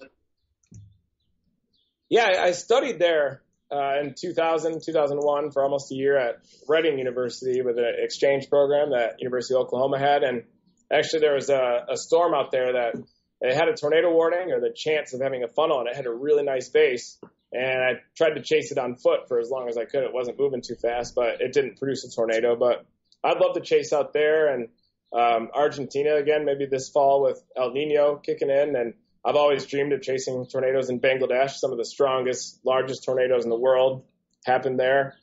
Yeah, I studied there in 2000, 2001 for almost a year at Reading University with an exchange program that University of Oklahoma had. And actually there was a storm out there that it had a tornado warning or the chance of having a funnel, and it had a really nice base. And I tried to chase it on foot for as long as I could. It wasn't moving too fast, but it didn't produce a tornado. But I'd love to chase out there. And Argentina again, maybe this fall with El Nino kicking in. And I've always dreamed of chasing tornadoes in Bangladesh. Some of the strongest, largest tornadoes in the world happen there.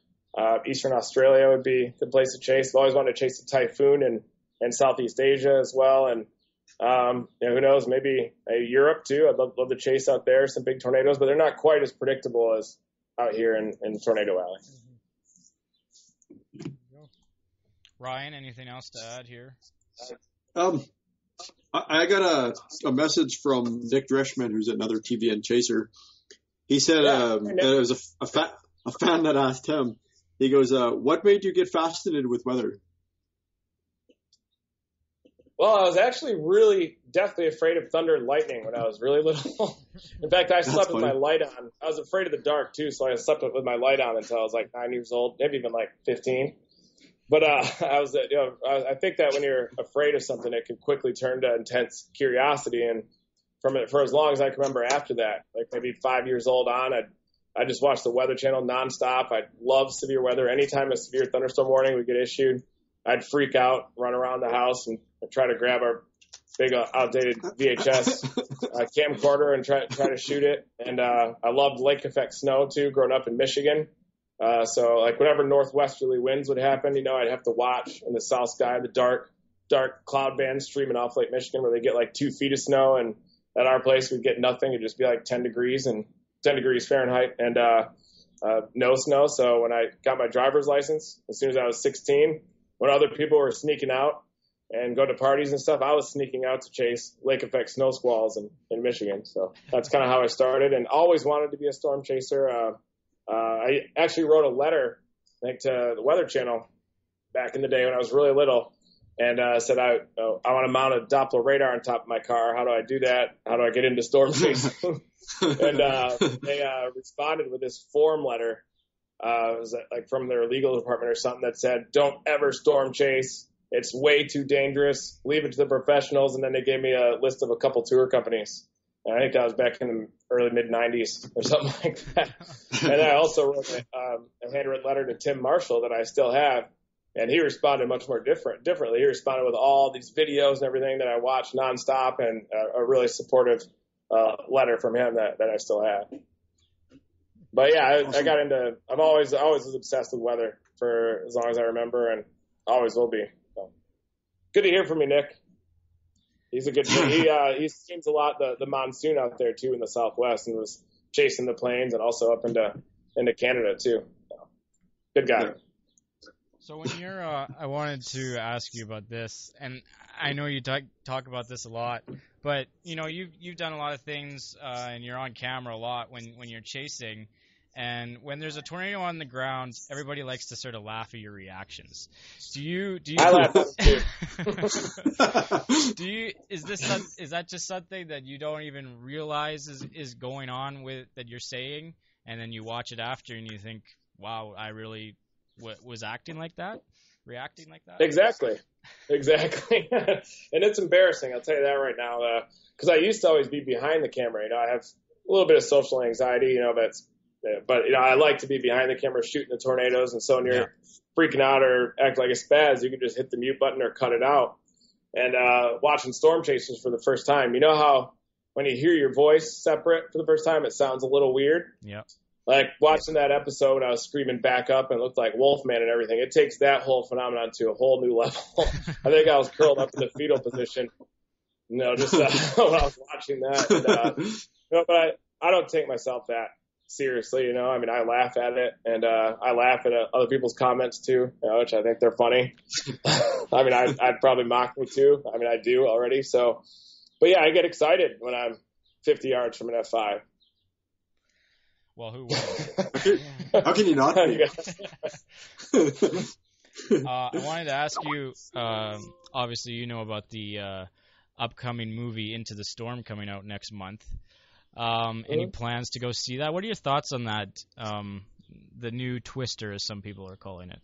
Eastern Australia would be a good place to chase. I've always wanted to chase a typhoon in Southeast Asia as well. And who knows, maybe Europe too. I'd love to chase out there, some big tornadoes, but they're not quite as predictable as out here in Tornado Alley. Ryan, anything else to add here? I got a message from Nick Dreschman, who's another TVN chaser. He said that it was a fan that asked him. He goes, "What made you get fascinated with weather?" Well, I was actually really deathly afraid of thunder and lightning when I was really little. In fact, I slept with my light on. I was afraid of the dark too, so I slept with my light on until I was like 9 years old, maybe even like 15. But I think that when you're afraid of something, it can quickly turn to intense curiosity. And for as long as I can remember after that, like maybe 5 years old on, I just watched the Weather Channel nonstop. I love severe weather. Anytime a severe thunderstorm warning would get issued, I'd freak out, run around the house, and try to grab our big outdated VHS camcorder and try to shoot it. And I loved lake effect snow too, growing up in Michigan. So like whenever northwesterly winds would happen, I'd have to watch in the south sky the dark cloud bands streaming off Lake Michigan where they get like 2 feet of snow, and at our place we'd get nothing. It'd just be like 10 degrees Fahrenheit. And no snow. So when I got my driver's license, as soon as I was 16, when other people were sneaking out and go to parties and stuff, I was sneaking out to chase lake effect snow squalls in Michigan. So that's kind of how I started, and always wanted to be a storm chaser. I actually wrote a letter, I think, to the Weather Channel back in the day when I was really little, and said I want to mount a Doppler radar on top of my car. How do I do that? How do I get into storm chasing? And they responded with this form letter, it was like from their legal department or something, that said, "Don't ever storm chase. It's way too dangerous. Leave it to the professionals." And then they gave me a list of a couple tour companies. And I think that was back in the early mid-'90s or something like that. And I also wrote a handwritten letter to Tim Marshall that I still have. And he responded much more differently. He responded with all these videos and everything that I watched nonstop, and a really supportive letter from him that I still have. But yeah, I got into, I always was obsessed with weather for as long as I remember, and always will be. So. Good to hear from you, Nick. He's a good guy. He seems a lot the monsoon out there too in the Southwest, and was chasing the planes and also up into Canada too. So, good guy. So when you're, I wanted to ask you about this, and I know you talk about this a lot, but you know you've done a lot of things, and you're on camera a lot when you're chasing, and when there's a tornado on the ground, everybody likes to sort of laugh at your reactions. Do you? I laugh at it too. Is that just something that you don't even realize is going on with that you're saying, and then you watch it after and you think, wow, I really was acting like that, reacting like that? Exactly. And it's embarrassing, I'll tell you that right now, because I used to always be behind the camera. You know, I have a little bit of social anxiety, you know, but you know, I like to be behind the camera shooting the tornadoes, and so when you're freaking out or act like a spaz, you can just hit the mute button or cut it out. And watching storm chasers for the first time, you know how when you hear your voice separate for the first time, it sounds a little weird? Yeah. Like watching that episode, I was screaming back up and looked like Wolfman and everything. It takes that whole phenomenon to a whole new level. I think I was curled up in the fetal position, you know, just when I was watching that. And, you know, but I don't take myself that seriously, you know. I mean, I laugh at it, and I laugh at other people's comments too, you know, which I think they're funny. I mean, I'd probably mock me too. I mean, I do already. So, but yeah, I get excited when I'm 50 yards from an F5. Well, who will? How can you not be? I wanted to ask you, obviously you know about the upcoming movie Into the Storm coming out next month. Any plans to go see that? What are your thoughts on that, the new Twister, as some people are calling it?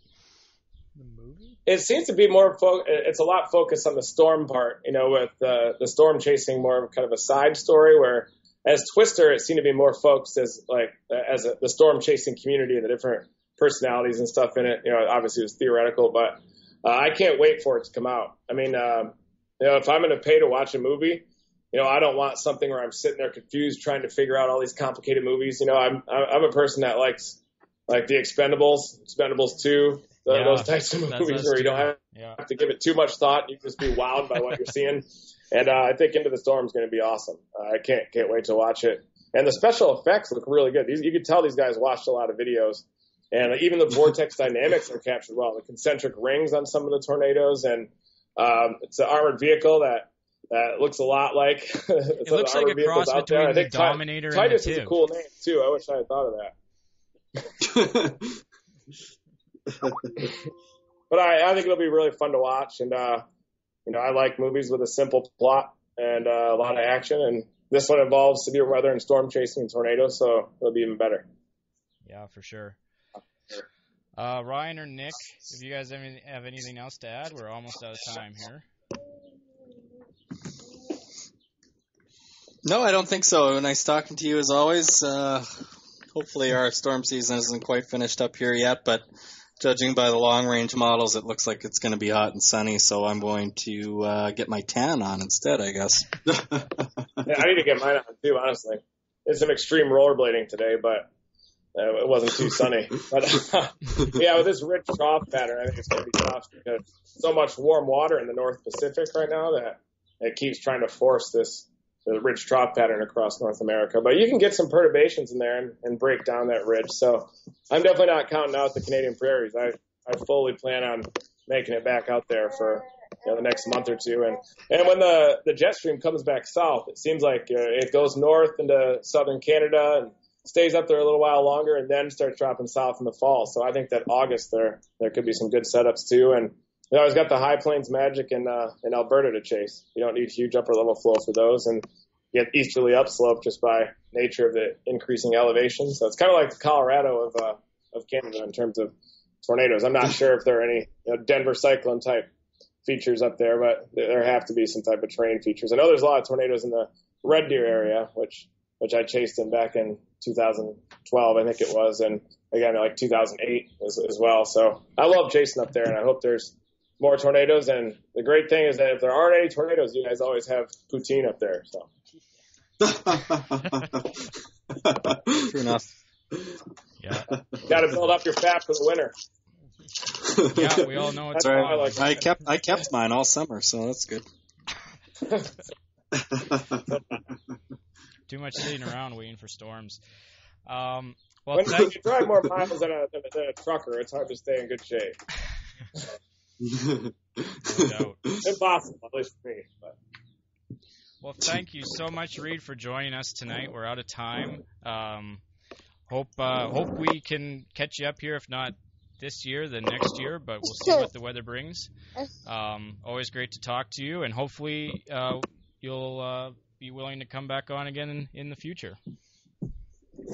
The movie? It seems to be more it's a lot focused on the storm part, you know, with the storm chasing more of kind of a side story, where as Twister, it seemed to be more focused as the storm chasing community and the different personalities and stuff in it. You know, obviously it's theoretical, but I can't wait for it to come out. I mean, you know, if I'm going to pay to watch a movie, you know, I don't want something where I'm sitting there confused trying to figure out all these complicated movies. You know, I'm a person that likes like the Expendables 2, those types of movies where you don't have to give it too much thought. You can just be wowed by what you're seeing. And I think Into the Storm is going to be awesome. I can't wait to watch it. And the special effects look really good. You can tell these guys watched a lot of videos. And even the vortex dynamics are captured well. The concentric rings on some of the tornadoes. And it's an armored vehicle that looks a lot like it looks like a cross between the Dominator and the Titus is a cool name, too. I wish I had thought of that. But I think it'll be really fun to watch. And you know, I like movies with a simple plot and a lot of action, and this one involves severe weather and storm chasing and tornadoes, so it'll be even better. Yeah, for sure. Ryan or Nick, if you guys have anything else to add, we're almost out of time here. No, I don't think so. Nice talking to you as always. Hopefully our storm season isn't quite finished up here yet, but judging by the long-range models, it looks like it's going to be hot and sunny, so I'm going to get my tan on instead, I guess. Yeah, I need to get mine on, too, honestly. Did some extreme rollerblading today, but it wasn't too sunny. But yeah, with this rich trough pattern, I think it's going to be tough because so much warm water in the North Pacific right now that it keeps trying to force this the ridge trough pattern across North America. But you can get some perturbations in there and break down that ridge. So I'm definitely not counting out the Canadian prairies. I fully plan on making it back out there for the next month or two. And when the jet stream comes back south, it seems like it goes north into southern Canada and stays up there a little while longer and then starts dropping south in the fall. So I think that August there could be some good setups too. And we always got the high plains magic in Alberta to chase. You don't need huge upper level flow for those, and you get easterly upslope just by nature of the increasing elevation. So it's kind of like the Colorado of Canada in terms of tornadoes. I'm not sure if there are any Denver cyclone type features up there, but there have to be some type of terrain features. I know there's a lot of tornadoes in the Red Deer area, which I chased in back in 2012, I think it was, and again like 2008 as well. So I love chasing up there, and I hope there's more tornadoes. And the great thing is that if there aren't any tornadoes, you guys always have poutine up there. So True enough. Yeah. Got to build up your fat for the winter. Yeah, we all know it's That's wrong. why I kept mine all summer, so that's good. Too much sitting around waiting for storms. When Thank you drive more miles than a trucker, it's hard to stay in good shape. No doubt. Impossible, at least for me. But. Well, thank you so much, Reed, for joining us tonight. We're out of time. Hope we can catch you up here, if not this year, then next year, but we'll see what the weather brings. Always great to talk to you, and hopefully you'll be willing to come back on again in the future.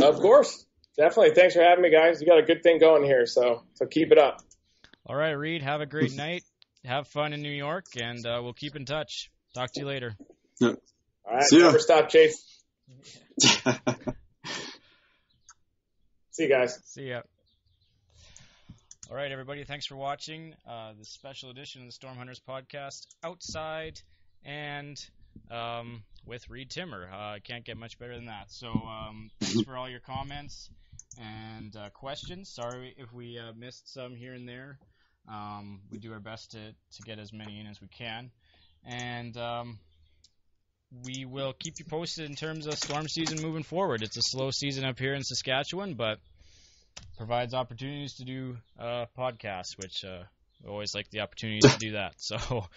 Of course. Definitely. Thanks for having me, guys. You got a good thing going here, so keep it up. All right, Reed, have a great night. Have fun in New York, and we'll keep in touch. Talk to you later. Yeah. All right. See ya. Never stop chasing. See you guys. See ya. All right, everybody. Thanks for watching this special edition of the Storm Hunters podcast outside and with Reed Timmer. Can't get much better than that. So thanks for all your comments and questions. Sorry if we missed some here and there. We do our best to get as many in as we can. And we will keep you posted in terms of storm season moving forward. It's a slow season up here in Saskatchewan, but provides opportunities to do podcasts, which we always like the opportunities to do that. So,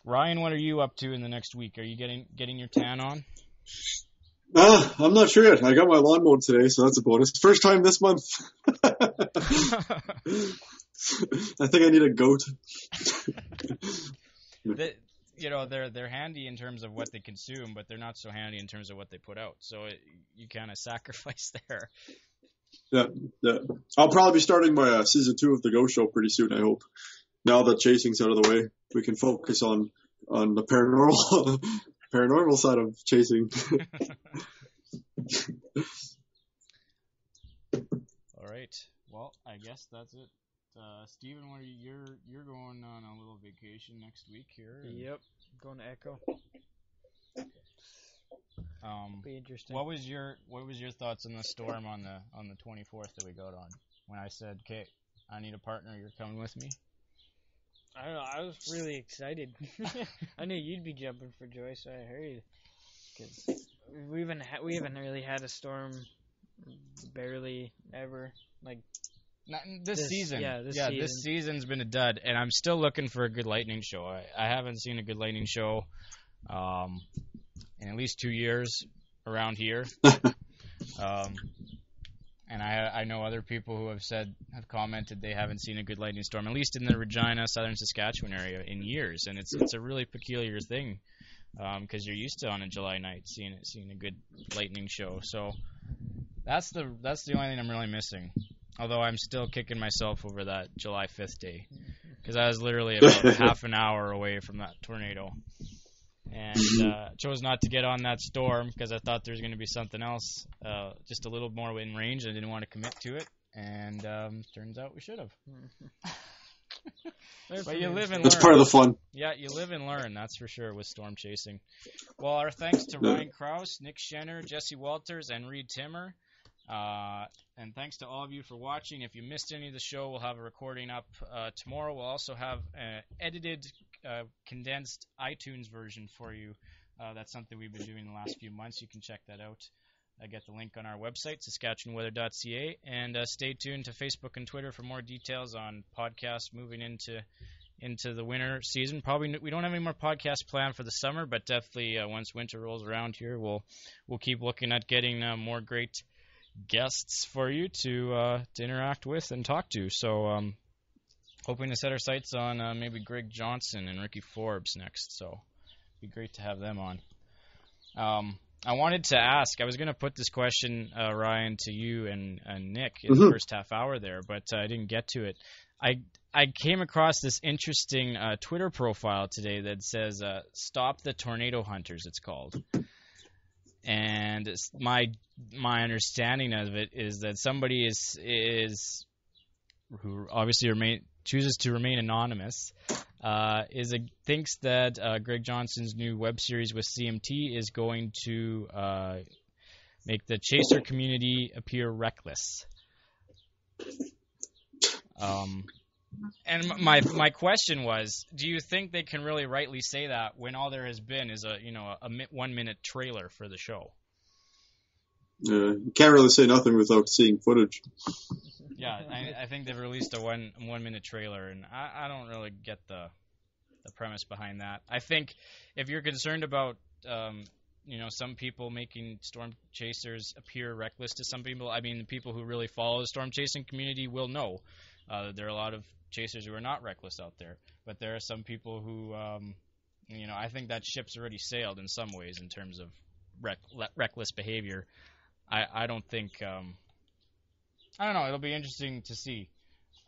Ryan, what are you up to in the next week? Are you getting your tan on? I'm not sure yet. I got my lawn mowed today, so that's a bonus. First time this month. I think I need a goat. They're handy in terms of what they consume, but they're not so handy in terms of what they put out. So you kind of sacrifice there. Yeah. I'll probably be starting my season 2 of the Go Show pretty soon, I hope. Now that chasing's out of the way, we can focus on the paranormal side of chasing. All right. Well, I guess that's it. Steven, you're going on a little vacation next week here? Yep, going to Echo. Be interesting. What was your thoughts on the storm on the 24th that we got on? When I said, "Okay, I need a partner. You're coming with me." I don't know. I was really excited. I knew you'd be jumping for joy, so I hurried. Because we haven't really had a storm barely ever Not this season. Yeah, this season. This season's been a dud, and I'm still looking for a good lightning show. I haven't seen a good lightning show in at least 2 years around here. And I know other people who have commented they haven't seen a good lightning storm, at least in the Regina, southern Saskatchewan area, in years. And it's a really peculiar thing because you're used to on a July night seeing a good lightning show. So that's the only thing I'm really missing. Although I'm still kicking myself over that July 5th day because I was literally about half an hour away from that tornado. And chose not to get on that storm because I thought there was going to be something else just a little more in range. I didn't want to commit to it. And turns out we should have. But you live and learn. That's part of the fun. Yeah, you live and learn, that's for sure, with storm chasing. Well, our thanks to Ryan Crouse, Nick Schenher, Jesse Walters, and Reed Timmer. And thanks to all of you for watching. If you missed any of the show, we'll have a recording up tomorrow. We'll also have an edited, condensed iTunes version for you That's something we've been doing the last few months. You can check that out. I get the link on our website, SaskatchewanWeather.ca, and stay tuned to Facebook and Twitter for more details on podcasts moving into the winter season. Probably we don't have any more podcasts planned for the summer, but definitely once winter rolls around here, we'll keep looking at getting more great guests for you to interact with and talk to. So hoping to set our sights on maybe Greg Johnson and Ricky Forbes next. So it'd be great to have them on. I wanted to ask, I was going to put this question, Ryan, to you and Nick in the first half hour there, but I didn't get to it. I came across this interesting Twitter profile today that says, Stop the Tornado Hunters, it's called. And my understanding of it is that somebody is who obviously chooses to remain anonymous, thinks that Greg Johnson's new web series with CMT is going to make the chaser community appear reckless. And my question was, do you think they can really rightly say that when all there has been is a 1 minute trailer for the show? You can't really say nothing without seeing footage. Yeah, I think they've released a 1 minute trailer, and I don't really get the premise behind that. I think if you're concerned about some people making storm chasers appear reckless to some people, I mean the people who really follow the storm chasing community will know there are a lot of chasers who are not reckless out there, but there are some people who I think that ship's already sailed in some ways in terms of reckless behavior. I don't think I don't know. It'll be interesting to see.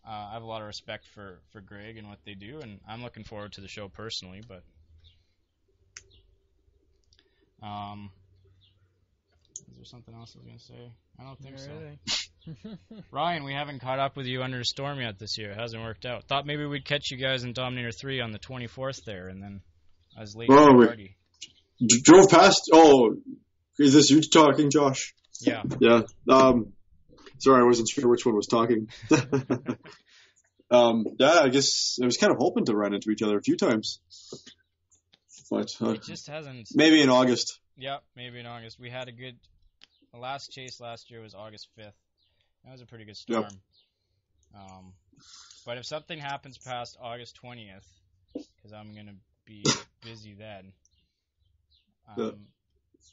I have a lot of respect for Greg and what they do, and I'm looking forward to the show personally. But is there something else I was going to say? I don't think so. Really. Ryan, we haven't caught up with you under a storm yet this year. It hasn't worked out. Thought maybe we'd catch you guys in Dominator 3 on the 24th there, and then I was late to the party. Drove past. Oh, is this you talking, Josh? Yeah. Yeah. Sorry, I wasn't sure which one was talking. I guess I was kind of hoping to run into each other a few times. But it just hasn't. Maybe in August. Yeah, maybe in August. We had the last chase last year was August 5th. That was a pretty good storm. Yep. But if something happens past August 20th, because I'm going to be busy then, I'm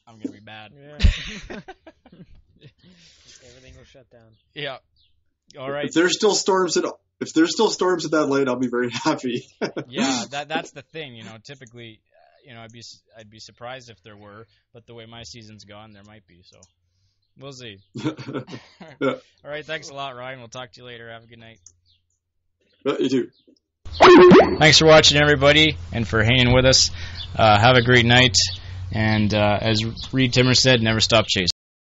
going to be bad. Yeah. Everything will shut down. Yeah. All right. If there's still storms at that late, I'll be very happy. Yeah, that's the thing. Typically, I'd be surprised if there were, but the way my season's gone, there might be. So we'll see. Yeah. All right. Thanks a lot, Ryan. We'll talk to you later. Have a good night. You too. Thanks for watching, everybody, and for hanging with us. Have a great night. And as Reed Timmer said, never stop chasing.